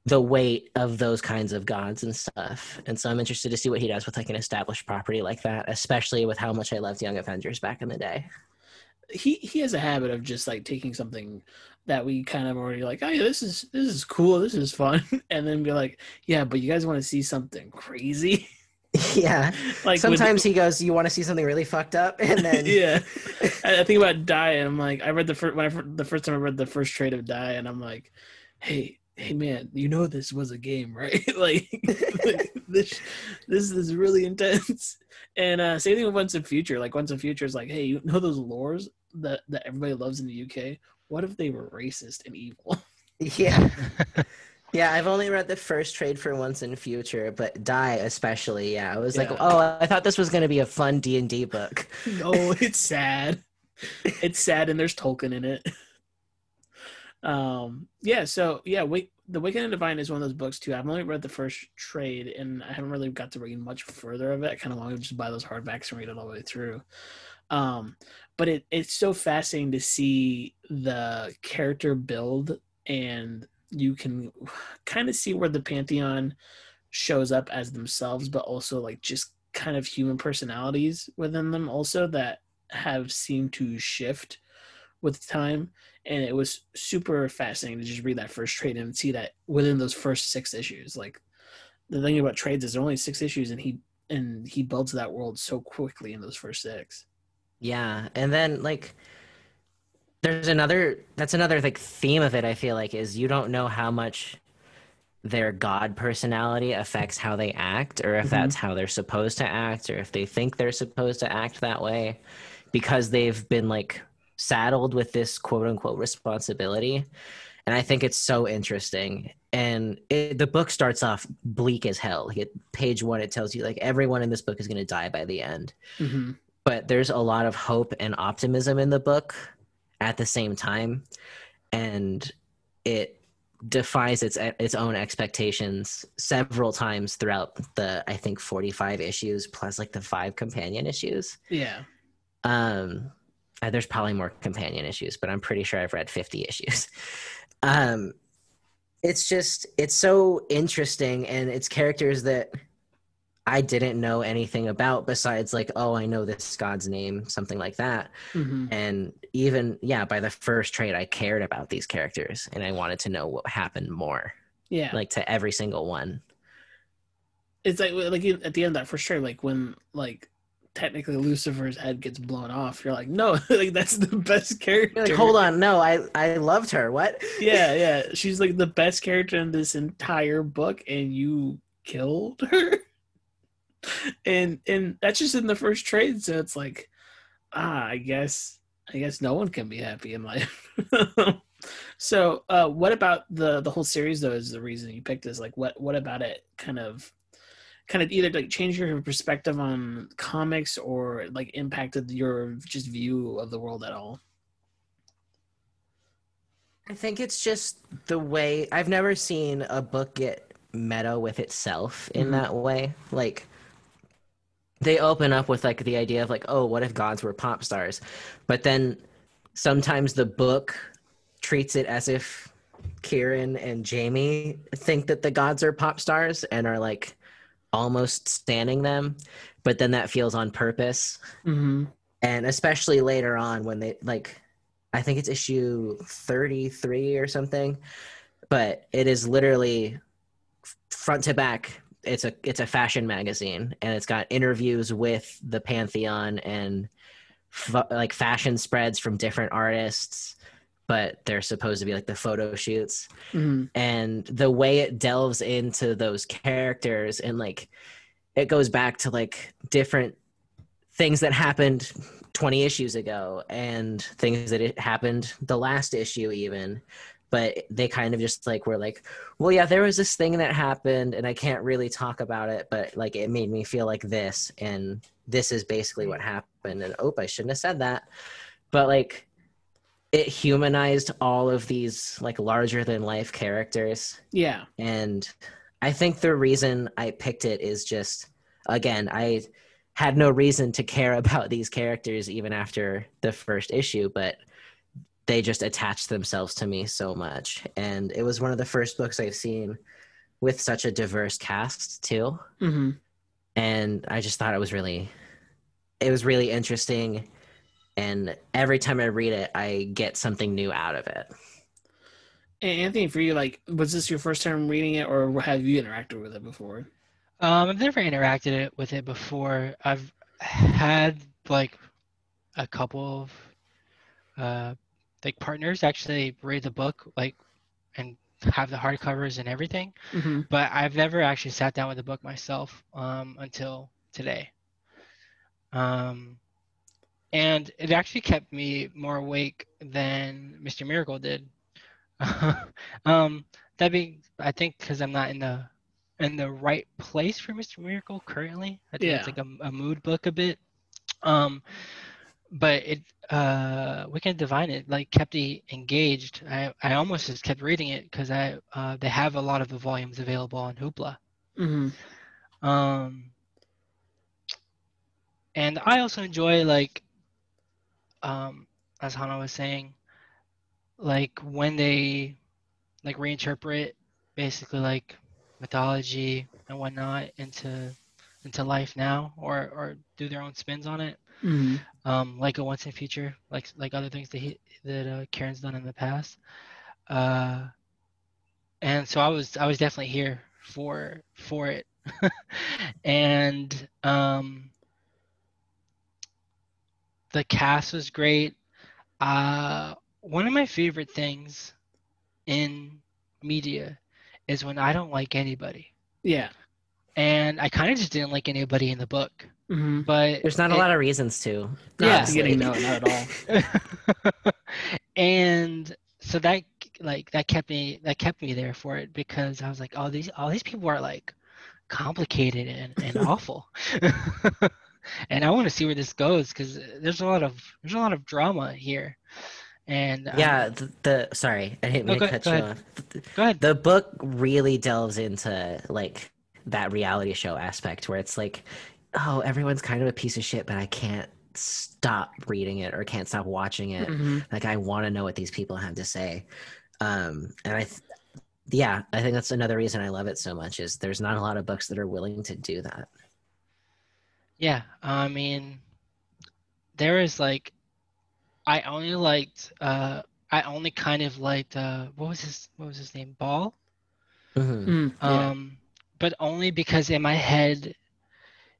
the weight of those kinds of gods and stuff. And so I'm interested to see what he does with like an established property like that, especially with how much I loved Young Avengers back in the day. He has a habit of just like taking something that we kind of already like, oh yeah, this is cool, this is fun, and then be like, yeah, but you guys want to see something crazy? Yeah. Like sometimes he goes, you want to see something really fucked up? And then yeah, I think about Die, and I'm like, I read the first the first time I read the first trade of Die, and I'm like, hey man, you know this was a game, right? Like this is really intense. And same thing with Once and Future. Like Once and Future is like, hey, you know those lores that everybody loves in the UK? What if they were racist and evil? yeah. Yeah, I've only read the first trade for Once and Future, but Die especially, yeah. I was like, oh, I thought this was going to be a fun D&D book. No, it's sad. It's sad, and there's Tolkien in it. The Wicked and Divine is one of those books too. I've only read the first trade, and I haven't really got to read much further of it. I kind of want to just buy those hardbacks and read it all the way through. But it's so fascinating to see the character build, and you can kind of see where the Pantheon shows up as themselves, but also like just kind of human personalities within them also that have seemed to shift with time. And it was super fascinating to just read that first trade and see that within those first 6 issues. Like the thing about trades is there are only 6 issues, and he builds that world so quickly in those first 6. Yeah, and then like that's another like theme of it, I feel like, is you don't know how much their god personality affects how they act, or if that's how they're supposed to act, or if they think they're supposed to act that way because they've been like saddled with this quote unquote responsibility. And I think it's so interesting. And the book starts off bleak as hell. Page 1, it tells you like everyone in this book is going to die by the end. But there's a lot of hope and optimism in the book at the same time, and it defies its own expectations several times throughout the, I think, 45 issues plus like the 5 companion issues. Yeah. There's probably more companion issues, but I'm pretty sure I've read 50 issues. It's so interesting, and it's characters that I didn't know anything about besides like, oh, I know this god's name, something like that. And even, by the first trade, I cared about these characters and I wanted to know what happened more. Yeah. Like to every single one. It's like at the end of that first trade, like when like technically Lucifer's head gets blown off, you're like, no, like that's the best character. You're like, hold on, no, I loved her. What? Yeah. She's like the best character in this entire book, and you killed her. And that's just in the first trade, so it's like, I guess no one can be happy in life. So what about the whole series though is the reason you picked this? Like what about it kind of either like changed your perspective on comics or like impacted your just view of the world at all? I think it's just the way I've never seen a book get meta with itself in that way. Like they open up with like the idea of like, oh, what if gods were pop stars? But then sometimes the book treats it as if Kieron and Jamie think that the gods are pop stars and are like almost standing them, but then that feels on purpose. And especially later on when they like, I think it's issue 33 or something, but it is literally front to back. It's a fashion magazine, and it's got interviews with the Pantheon and like fashion spreads from different artists, but they're supposed to be like the photo shoots. And the way it delves into those characters, and like it goes back to like different things that happened 20 issues ago and things that it happened the last issue even. But they kind of just like were like, well, yeah, there was this thing that happened and I can't really talk about it, but like it made me feel like this, and this is basically what happened. And I shouldn't have said that. But like it humanized all of these like larger than life characters. Yeah. And I think the reason I picked it is just, again, I had no reason to care about these characters even after the first issue, but they just attached themselves to me so much. And it was one of the first books I've seen with such a diverse cast too. Mm-hmm. And I just thought it was really interesting. And every time I read it, I get something new out of it. And Anthony, for you, like, was this your first time reading it, or have you interacted with it before? I've never interacted with it before. I've had like a couple of like partners actually read the book like and have the hardcovers and everything, Mm-hmm. but I've never actually sat down with the book myself until today. And it actually kept me more awake than Mr. Miracle did. That being, I think, because I'm not in the right place for Mr. Miracle currently. I think it's Yeah. like a mood book a bit. But it Weekend Divine, it like kept me engaged. I almost just kept reading it because they have a lot of the volumes available on Hoopla. Mm-hmm. And I also enjoy like as Hana was saying, like when they like reinterpret basically like mythology and whatnot into life now, or do their own spins on it. Mm-hmm. Like a once in future, like other things that Kieron's done in the past. Uh, and so I was definitely here for it. And the cast was great. One of my favorite things in media is when I don't like anybody. Yeah. And I kind of just didn't like anybody in the book. Mm-hmm. But There's not a lot of reasons to. Not at Yeah. the beginning, no, not at all. And so that kept me there for it, because I was like, oh, these people are like complicated and awful. And I want to see where this goes, because there's a lot of drama here. And Yeah, the sorry, I didn't no, mean to go cut you ahead. off. Go ahead. The book really delves into like that reality show aspect where it's like, oh, everyone's kind of a piece of shit, but I can't stop reading it or can't stop watching it. Mm-hmm. Like I want to know what these people have to say. And I think that's another reason I love it so much is there's not a lot of books that are willing to do that. Yeah, I mean, there is like I only kind of liked what was his name? Ball? Mm-hmm. Yeah. But only because in my head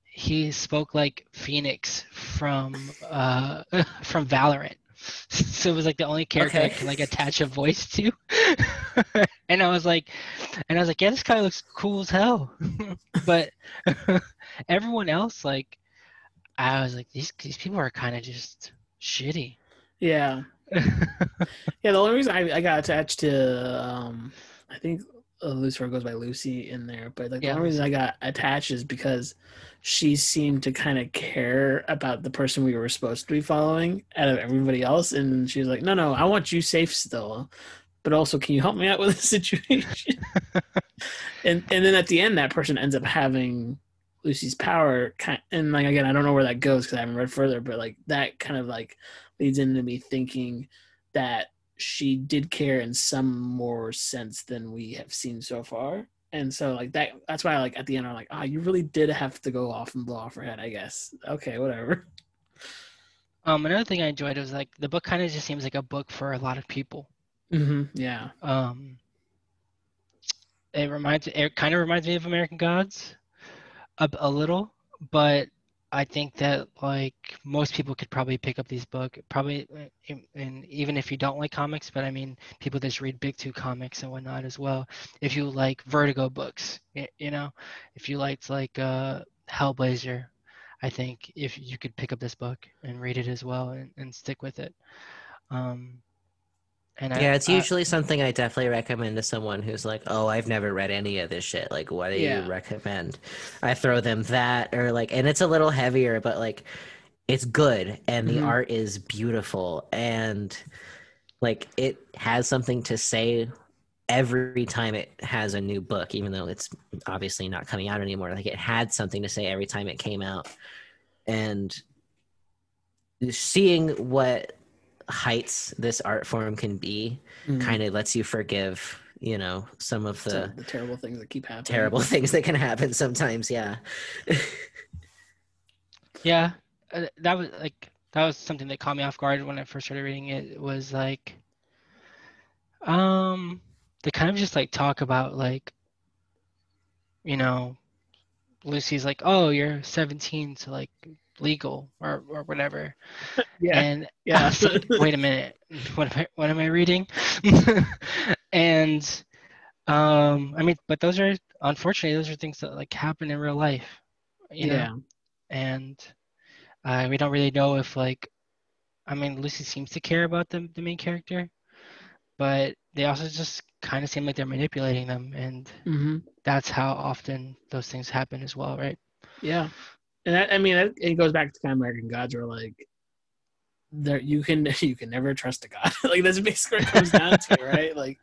he spoke like Phoenix from from Valorant. So it was like the only character I Okay. could like attach a voice to. And I was like, yeah, this guy looks cool as hell. But everyone else, like, I was like, these people are kind of just shitty. Yeah. Yeah, the only reason I got attached to I think Lucifer goes by Lucy in there, but like the Yeah, only reason I Lucy. got attached is because she seemed to kind of care about the person we were supposed to be following out of everybody else, and she was like, "No, I want you safe still, but also can you help me out with the situation?" And then at the end, that person ends up having Lucy's power, and like again, I don't know where that goes because I haven't read further, but like that kind of like leads into me thinking that she did care in some more sense than we have seen so far. And so like that's why like at the end I'm like, you really did have to go off and blow off her head, I guess. Okay, whatever. Another thing I enjoyed was like the book kind of just seems like a book for a lot of people. Mm-hmm. Yeah. Um, it kind of reminds me of American Gods a little, but I think that like most people could probably pick up these book probably, and even if you don't like comics, but I mean people just read Big Two comics and whatnot as well. If you like Vertigo books, if you liked like Hellblazer, I think if you could pick up this book and read it as well, and stick with it. Um, and Yeah, it's usually something I definitely recommend to someone who's like, "Oh, I've never read any of this shit. Like, what do you Yeah. recommend?" I throw them that or like and it's a little heavier, but like it's good and the Mm-hmm. art is beautiful and like it has something to say every time it has a new book, even though it's obviously not coming out anymore. Like it had something to say every time it came out. And seeing what heights this art form can be kind of lets you forgive, some of some of the terrible things that keep happening. terrible things that can happen sometimes. Yeah. Yeah, that was something that caught me off guard when I first started reading it. It was like, they kind of just like talk about like, Lucy's like, oh, you're 17, so like legal or whatever. Yeah. And I Yeah. was like, wait a minute, what am I reading? And I mean, but unfortunately those are things that like happen in real life, Yeah. and we don't really know if like, I mean, Lucy seems to care about the main character, but they also just kind of seem like they're manipulating them, and that's how often those things happen as well, right? Yeah. And I mean, it goes back to kind of American Gods, where like there you can never trust a god. Like that's basically what it comes down to, right? Like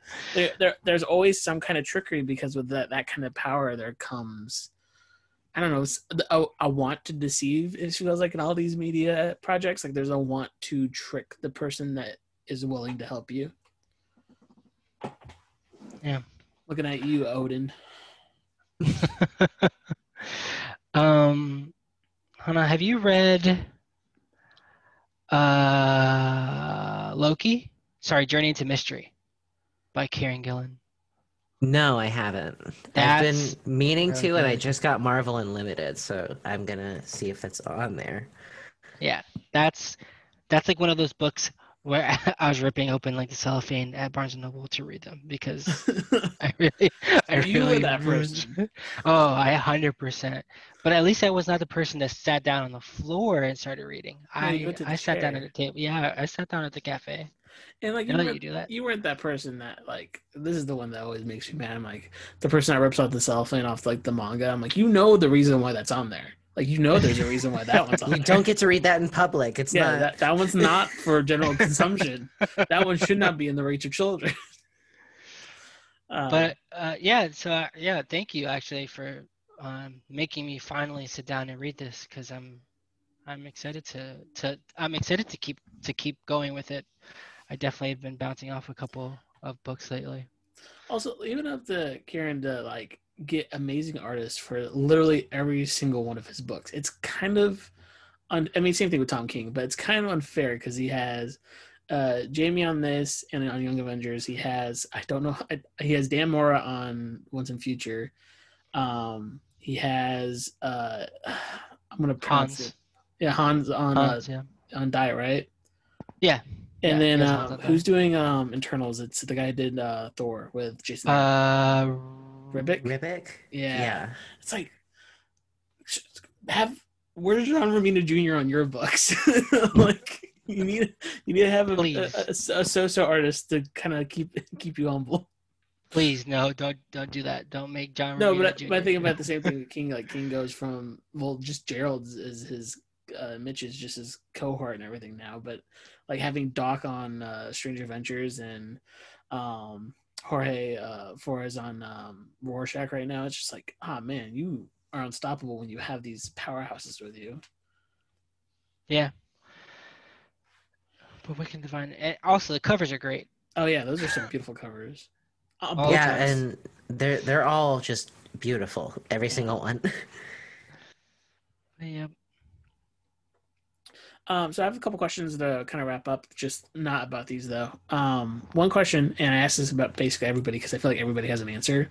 there's always some kind of trickery, because with that kind of power there comes, I don't know, a want to deceive. It feels like in all these media projects, like there's a want to trick the person that is willing to help you. Yeah. Looking at you, Odin. Hana, have you read Loki? Sorry, Journey into Mystery by Kieron Gillen. No, I haven't. I've been That's meaning really to, and I good. just got Marvel Unlimited, so I'm gonna see if it's on there. Yeah, that's like one of those books where I was ripping open like the cellophane at Barnes and Noble to read them, because I You were really that person. Oh, I 100%. But at least I was not the person that sat down on the floor and started reading. No, you went to the I sat down at chair. the table. Yeah, I sat down at the cafe. And like I know that you do that. you weren't that person that, like, this is the one that always makes me mad. I'm like the person that rips out the cellophane off like the manga. I'm like, the reason why that's on there. Like, there's a reason why that one's on You there. don't get to read that in public. It's Yeah, not. that one's not for general consumption. That one should not be in the reach of children. But yeah, so yeah, thank you actually for making me finally sit down and read this, because I'm excited to keep going with it. I definitely have been bouncing off a couple of books lately. Also, even up to Kieran to like get amazing artists for literally every single one of his books, it's kind of, I mean, same thing with Tom King, but it's kind of unfair because he has Jamie on this, and on Young Avengers he has, I don't know, he has Dan Mora on Once and Future. He has I'm gonna pronounce Hans. it. Yeah, Hans Yeah. on Diet, right? Yeah. And Yeah, he has then Hans on who's there. doing Internals? It's the guy who did Thor with Jason Ribic. Ribic? Yeah. It's like, where's John Romita Jr. on your books? Like, you need to have a so-so artist to kind of keep you humble. Please, no, don't do that. Don't make John No, Romita but I think Jr. about the same thing with King. Like, King goes from, well, just Gerald's is his, Mitch is just his cohort and everything now. But like having Doc on Strange Adventures, and Jorge Flores on Rorschach right now, it's just like, man, you are unstoppable when you have these powerhouses with you. Yeah. But Wicked Divine, and also the covers are great. Oh yeah, those are some beautiful covers. Yeah, and they're all just beautiful. Every single one. Yeah. So I have a couple questions to kind of wrap up, just not about these though. One question, and I asked this about basically everybody because I feel like everybody has an answer,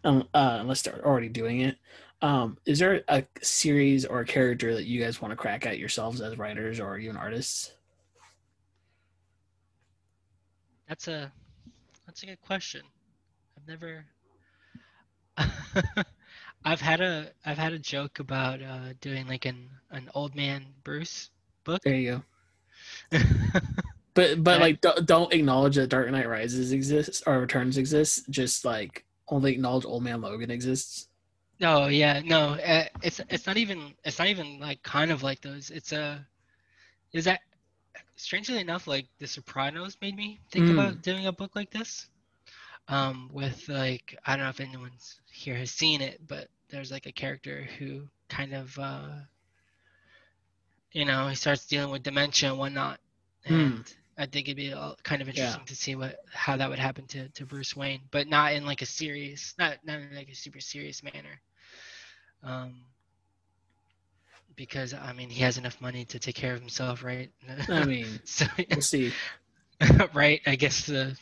unless they're already doing it. Is there a series or a character that you guys want to crack at yourselves as writers or even artists? That's a good question. I've never I've had a joke about doing like an old man Bruce book. There you go. But like don't acknowledge that Dark Knight Rises exists or Returns exists. Just like only acknowledge Old Man Logan exists. No, yeah, no. It's not even like kind of like those. Is that strangely enough, like The Sopranos made me think about doing a book like this. With like, I don't know if anyone's here has seen it, but there's like a character who kind of he starts dealing with dementia and whatnot, and I think it'd be kind of interesting to see how that would happen to Bruce Wayne, but not in like a serious, not in like a super serious manner. Because I mean, he has enough money to take care of himself, right? I mean, so, we'll see. Right? I guess the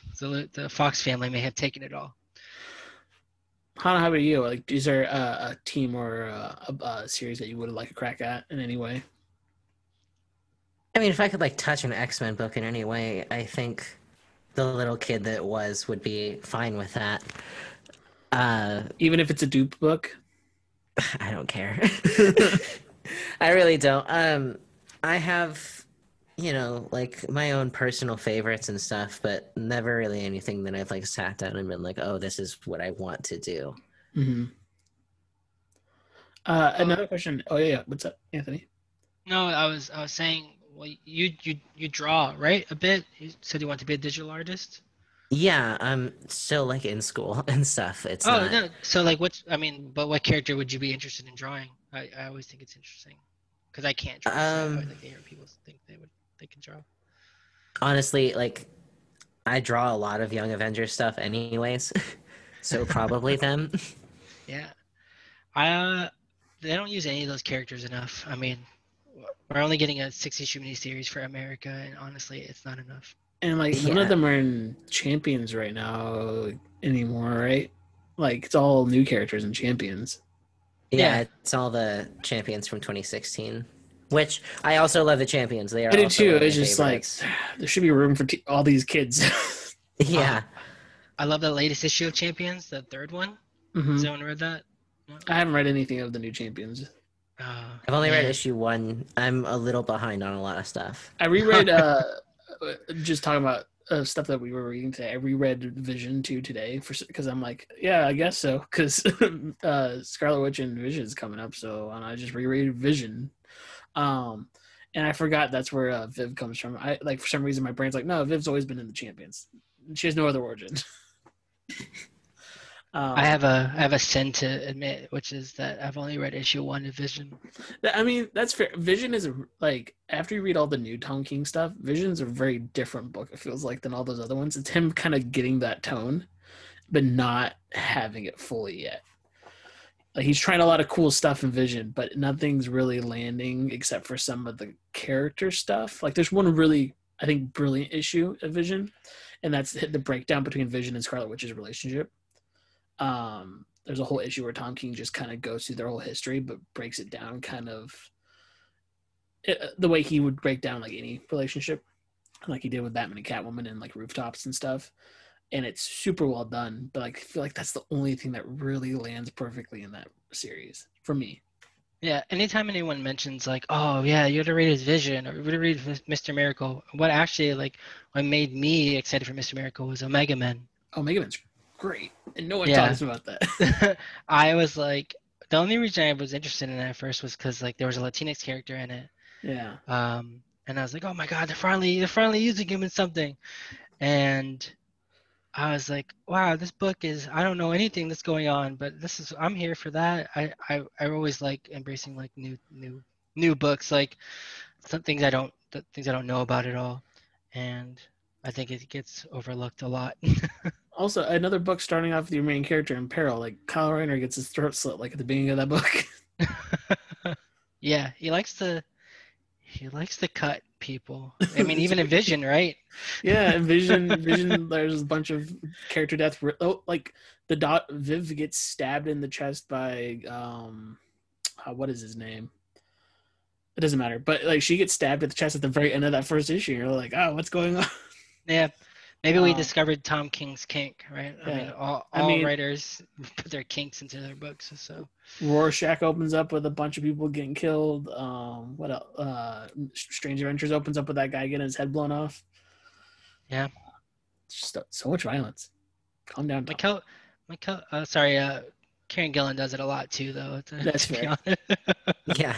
Fox family may have taken it all. Hana, how about you? Like, is there a team or a series that you would like a crack at in any way? I mean, if I could like touch an X-Men book in any way, I think the little kid that would be fine with that. Even if it's a dupe book? I don't care. I really don't. I have, like my own personal favorites and stuff, but never really anything that I've like sat down and been like, oh, this is what I want to do. Mm-hmm. Another question. Oh yeah, what's up, Anthony? No, I was saying, well, you draw, right? A bit. You said you want to be a digital artist. Yeah, I'm still like in school and stuff. It's not... no. So like, but what character would you be interested in drawing? I always think it's interesting because I can't draw. So I always like to hear people think they can draw. Honestly, like I draw a lot of Young Avengers stuff, anyways. So probably them. Yeah, they don't use any of those characters enough. I mean, we're only getting a 6-issue miniseries for America, and honestly, it's not enough. And like none of them are in Champions right now anymore, right? Like it's all new characters in Champions. Yeah, it's all the Champions from 2016. Which I also love the Champions. They are. I do too. It's just favorites. like there should be room for all these kids. Yeah. I love the latest issue of Champions, the third one. Mm-hmm. Has anyone read that? No? I haven't read anything of the new Champions. I've only read issue 1. I'm a little behind on a lot of stuff. I reread. Just talking about stuff that we were reading today. I reread Vision 2 today because I'm like, yeah, I guess so. Because Scarlet Witch and Vision is coming up, so I just reread Vision. And I forgot that's where Viv comes from. I like for some reason my brain's like, no, Viv's always been in the Champions. She has no other origin. I have a sin to admit, which is that I've only read issue 1 of Vision. I mean, that's fair. Vision is like after you read all the new Tom King stuff, Vision's a very different book. It feels like than all those other ones. It's him kind of getting that tone, but not having it fully yet. Like he's trying a lot of cool stuff in Vision, but nothing's really landing except for some of the character stuff. Like there's one really, I think, brilliant issue of Vision, and that's the breakdown between Vision and Scarlet Witch's relationship. There's a whole issue where Tom King just kind of goes through their whole history, but breaks it down kind of the way he would break down like any relationship, like he did with Batman and Catwoman and like Rooftops and stuff. And it's super well done, but like, I feel like that's the only thing that really lands perfectly in that series for me. Yeah, anytime anyone mentions like, oh yeah, you had to read his Vision or you had to read Mr. Miracle, what made me excited for Mr. Miracle was Omega Men. Omega Men's great, and no one talks about that. I was like, the only reason I was interested in it at first was because like there was a Latinx character in it. Yeah. And I was like, oh my god, they're finally using him in something, and I was like, wow, this book is, I don't know anything that's going on, but I'm here for that. I always like embracing like new books, like some things I don't know about at all, and I think it gets overlooked a lot. Also, another book starting off with your main character in peril, like Kyle Rayner gets his throat slit like at the beginning of that book. Yeah, he likes to cut people. I mean, even in Vision, right? Yeah, in Vision, there's a bunch of character death. Like Viv gets stabbed in the chest by what is his name? It doesn't matter, but like she gets stabbed at the chest at the very end of that first issue. You're like, oh, what's going on? Yeah. Maybe we discovered Tom King's kink, right? Yeah. I mean, all writers put their kinks into their books, so. Rorschach opens up with a bunch of people getting killed. What else? Strange Adventures opens up with that guy getting his head blown off. Yeah. It's just so much violence. Calm down. Kieron Gillen does it a lot too, though. That's fair. Yeah.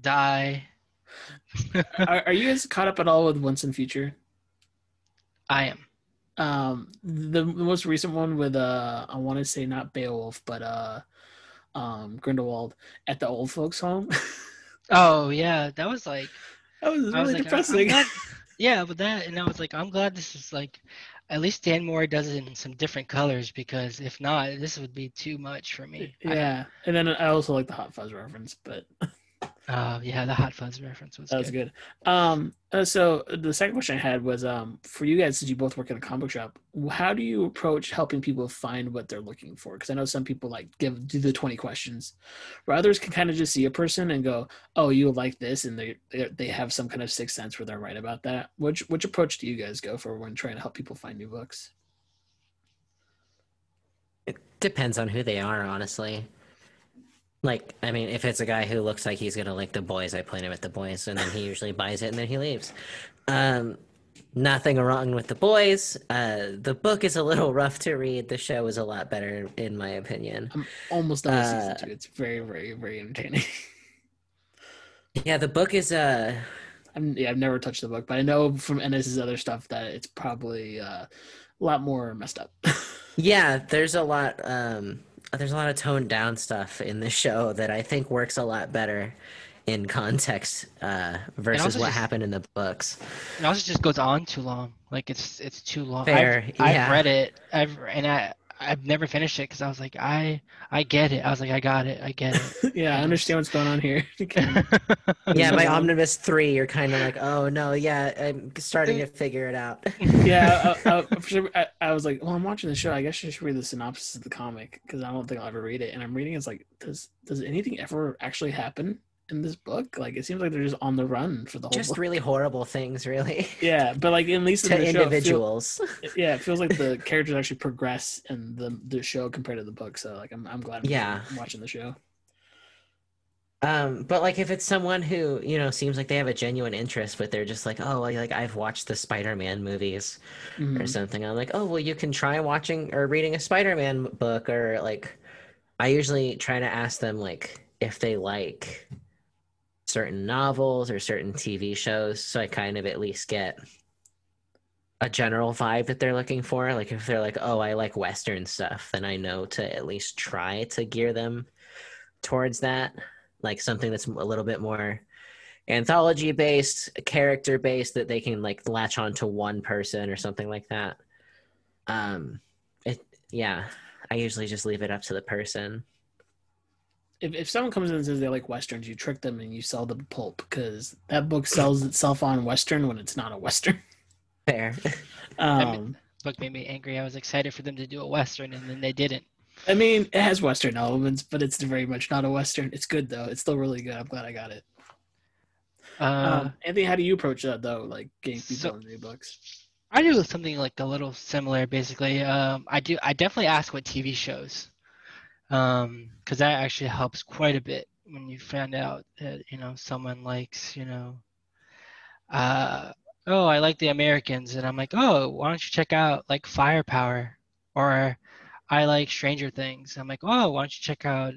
Die. Are you guys caught up at all with Once and Future? I am. The most recent one with I want to say not Beowulf, but Grindelwald at the old folks' home. Oh yeah, that was like. That was I was really like, I'm depressing. glad. Yeah, but that, and I was like, I'm glad this is like, at least Dan Moore does it in some different colors, because if not, this would be too much for me. Yeah, and then I also like the Hot Fuzz reference, but Yeah, the Hot Fuzz reference was that was good. good. So the second question I had was, for you guys, since you both work in a comic shop, how do you approach helping people find what they're looking for? Because I know some people like do the 20 questions, where others can kind of just see a person and go, "Oh, you like this," and they have some kind of sixth sense where they're right about that. Which approach do you guys go for when trying to help people find new books? It depends on who they are, honestly. Like, I mean, if it's a guy who looks like he's gonna like The Boys, I point him at The Boys, and then he usually buys it, and then he leaves. Um, Nothing wrong with The Boys. The book is a little rough to read. The show is a lot better, in my opinion. I'm almost done with season Uh, 2. It's very, very, very entertaining. yeah, the book is I've never touched the book, but I know from Ennis's other stuff that it's probably a lot more messed up. yeah, there's a lot of toned down stuff in the show that I think works a lot better in context And versus also what just, happened in the books. it also just goes on too long. Like it's too long. Fair, I've yeah. read it. I've never finished it because I was like, I get it. I was like, I got it. I get it. Yeah, I And understand what's going on here. Yeah, Move by on. Omnibus 3, you're kind of like, oh no, yeah, I'm starting to figure it out. Yeah, I was like, well, I'm watching the show. I guess I should read the synopsis of the comic because I don't think I'll ever read it. And I'm reading, it's like, does anything ever actually happen in this book? Like, it seems like they're just on the run for the whole Just book. really horrible things, really, Yeah, but like at least in to the show, individuals. yeah, it feels like the characters actually progress in the show compared to the book. So like, I'm glad Yeah. I'm watching the show. But like if it's someone who, seems like they have a genuine interest, but they're just like, oh, well, like I've watched the Spider-Man movies or Mhm. something. I'm like, oh, well, you can try watching or reading a Spider-Man book, or like I usually try to ask them like if they like certain novels or certain TV shows, so I kind of at least get a general vibe that they're looking for. Like if they're like, oh, I like Western stuff, then I know to at least try to gear them towards that. Like something that's a little bit more anthology based, character based, that they can like latch on to one person or something like that. Um, it yeah, I usually just leave it up to the person. If someone comes in and says they like westerns, you trick them and you sell them pulp because that book sells itself on western when it's not a western. Fair. that Um, book made me angry. I was excited for them to do a Western, and then they didn't. I mean, it has western elements, but it's very much not a western. It's good though. It's still really good. I'm glad I got it. Uh, Anthony, how do you approach that though? Like getting so people into new books? I do something like a little similar, basically. I definitely ask what TV shows, because that actually helps quite a bit when you find out that someone likes uh, oh, I like The Americans, and I'm like, oh, why don't you check out like Firepower, or I like Stranger Things. I'm like, oh, why don't you check out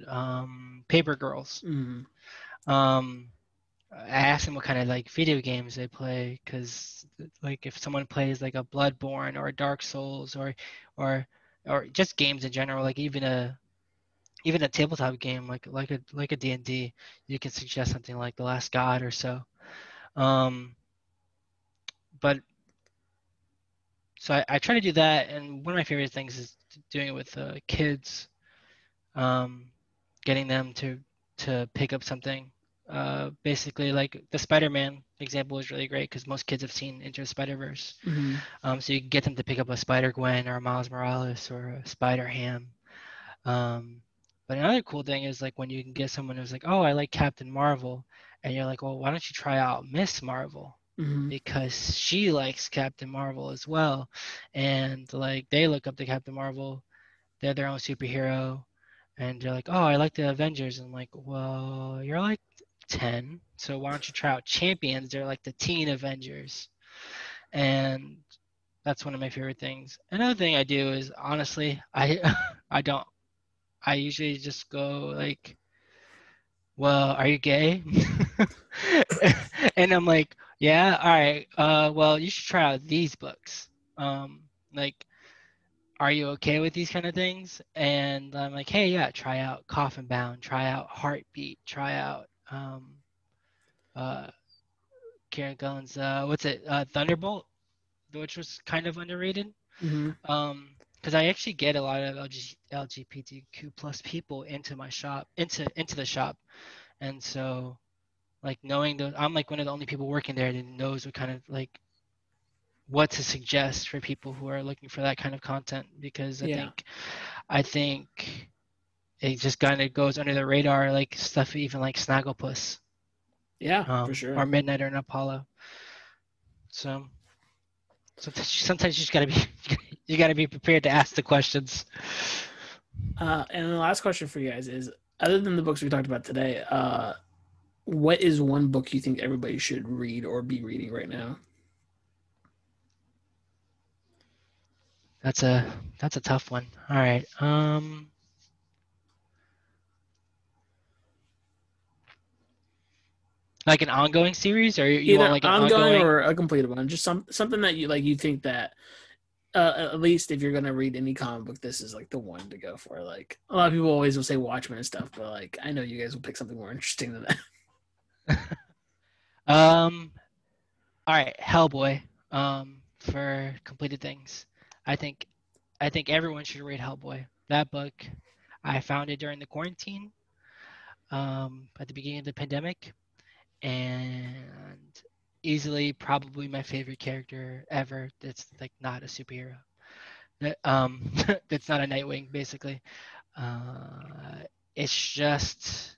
Paper Girls? Mm. Um, I ask them what kind of like video games they play, because like if someone plays like a Bloodborne or a Dark Souls, or or just games in general, like even a tabletop game like a D&D, you can suggest something like The Last God or so. Um, but so I try to do that, and one of my favorite things is doing it with kids, um, getting them to pick up something. Basically, like the Spider-Man example is really great because most kids have seen Into the Spider-Verse. Mm-hmm. So you can get them to pick up a Spider-Gwen or a Miles Morales or a Spider-Ham. Um, but another cool thing is like when you can get someone who's like, oh, I like Captain Marvel, and you're like, well, why don't you try out Miss Marvel? Mm-hmm. Because she likes Captain Marvel as well, and like they look up to Captain Marvel, they're their own superhero, and they're like, oh, I like the Avengers. And I'm like, well, you're like 10, so why don't you try out Champions? They're like the teen Avengers, and that's one of my favorite things. Another thing I do is honestly, I I don't I usually just go like, well, are you gay? And I'm like, yeah, all right. Well, you should try out these books. Like, are you okay with these kind of things? And I'm like, hey, yeah, try out Coffin Bound, try out Heartbeat, try out uh, Kieron Gillen's Thunderbolt, which was kind of underrated. Because I actually get a lot of LGBTQ plus people into my shop, into the shop, and so like knowing that I'm like one of the only people working there that knows what kind of like what to suggest for people who are looking for that kind of content, because I think it just kind of goes under the radar, like stuff even like Snagglepuss. Yeah, for sure. Or Midnight or Apollo. So sometimes you just gotta be prepared to ask the questions. And the last question for you guys is, other than the books we talked about today, what is one book you think everybody should read or be reading right now? That's a tough one. All right. Like an ongoing series, or you want like an ongoing or a completed one? Just something that you like. You think that at least if you're gonna read any comic book, this is like the one to go for. Like a lot of people always will say Watchmen and stuff, but like I know you guys will pick something more interesting than that. All right, Hellboy. For completed things, I think everyone should read Hellboy. That book, I found it during the quarantine, at the beginning of the pandemic, and easily probably my favorite character ever. That's like not a superhero. That's not a Nightwing, basically. It's just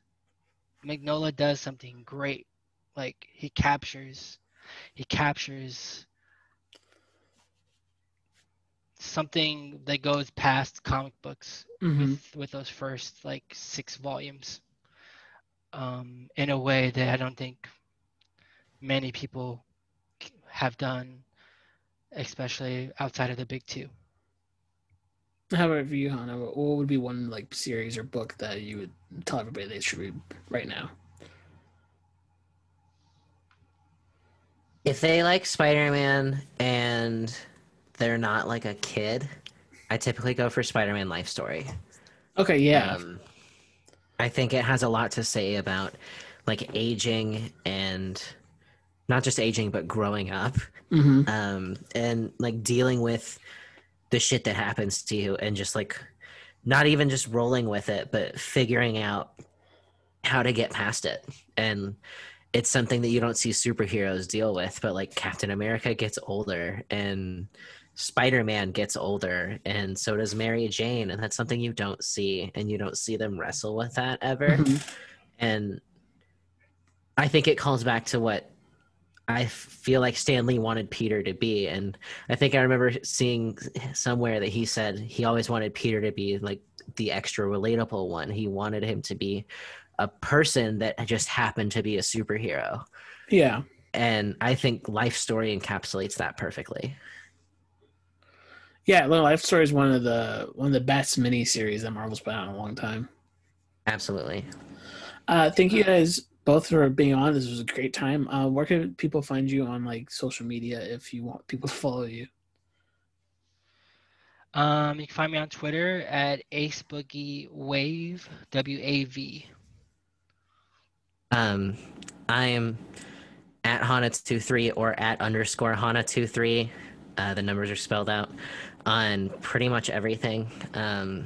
Mignola does something great. Like he captures something that goes past comic books with those first like 6 volumes, in a way that I don't think many people have done, especially outside of the big 2. How about for you, Hana? What would be one like series or book that you would tell everybody they should read right now? If they like Spider-Man and they're not like a kid, I typically go for Spider-Man Life Story. Okay, yeah. I think it has a lot to say about like aging, and not just aging, but growing up, and like dealing with the shit that happens to you, and just like not even just rolling with it, but figuring out how to get past it. And it's something that you don't see superheroes deal with, but like Captain America gets older, and Spider-Man gets older, and so does Mary Jane, and that's something you don't see, and you don't see them wrestle with that ever. And I think it calls back to what I feel like Stan Lee wanted Peter to be. And I think I remember seeing somewhere that he said he always wanted Peter to be like the extra relatable one. He wanted him to be a person that just happened to be a superhero. Yeah. And I think Life Story encapsulates that perfectly. Yeah, Life Story is one of the best miniseries that Marvel's put out in a long time. Absolutely. Thank you guys both for being on. This was a great time. Where can people find you on like social media if you want people to follow you? You can find me on Twitter at AceBoogieWave, WAV. I am at Hana23 or at _Hana23. The numbers are spelled out on pretty much everything. I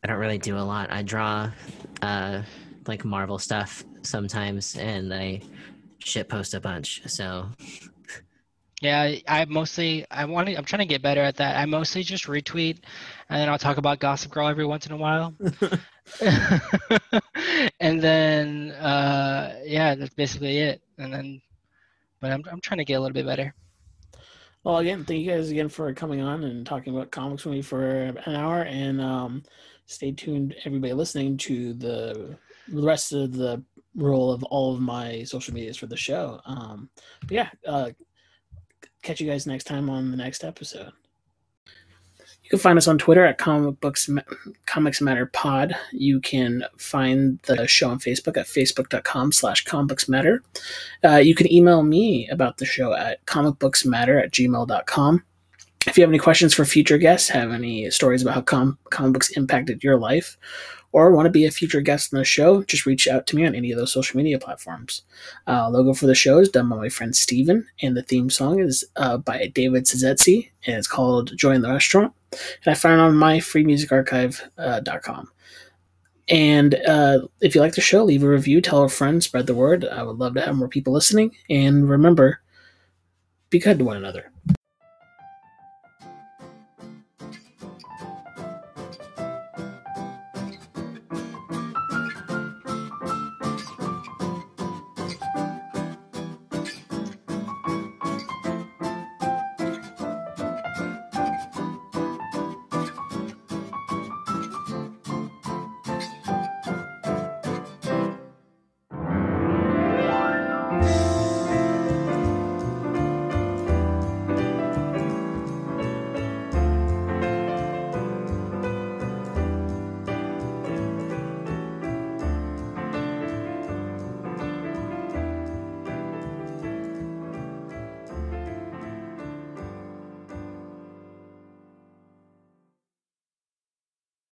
don't really do a lot. I draw like Marvel stuff sometimes, and I shitpost a bunch. So yeah, I'm trying to get better at that. I mostly just retweet, and then I'll talk about Gossip Girl every once in a while. And then yeah, that's basically it. And then, but I'm trying to get a little bit better. Well, again, thank you guys again for coming on and talking about comics with me for an hour. And stay tuned, everybody listening, to the rest of the roll of all of my social medias for the show. But yeah, catch you guys next time on the next episode. You can find us on Twitter at Comics Matter Pod. You can find the show on Facebook at facebook.com/comicsmatter. You can email me about the show at comicbooksmatter@gmail.com. If you have any questions for future guests, have any stories about how comic books impacted your life, or want to be a future guest on the show, just reach out to me on any of those social media platforms. Logo for the show is done by my friend Steven, and the theme song is by David Szesztay, and it's called Join the Restaurant. And I found it on myfreemusicarchive.com. And if you like the show, leave a review, tell a friend, spread the word. I would love to have more people listening. And remember, be good to one another.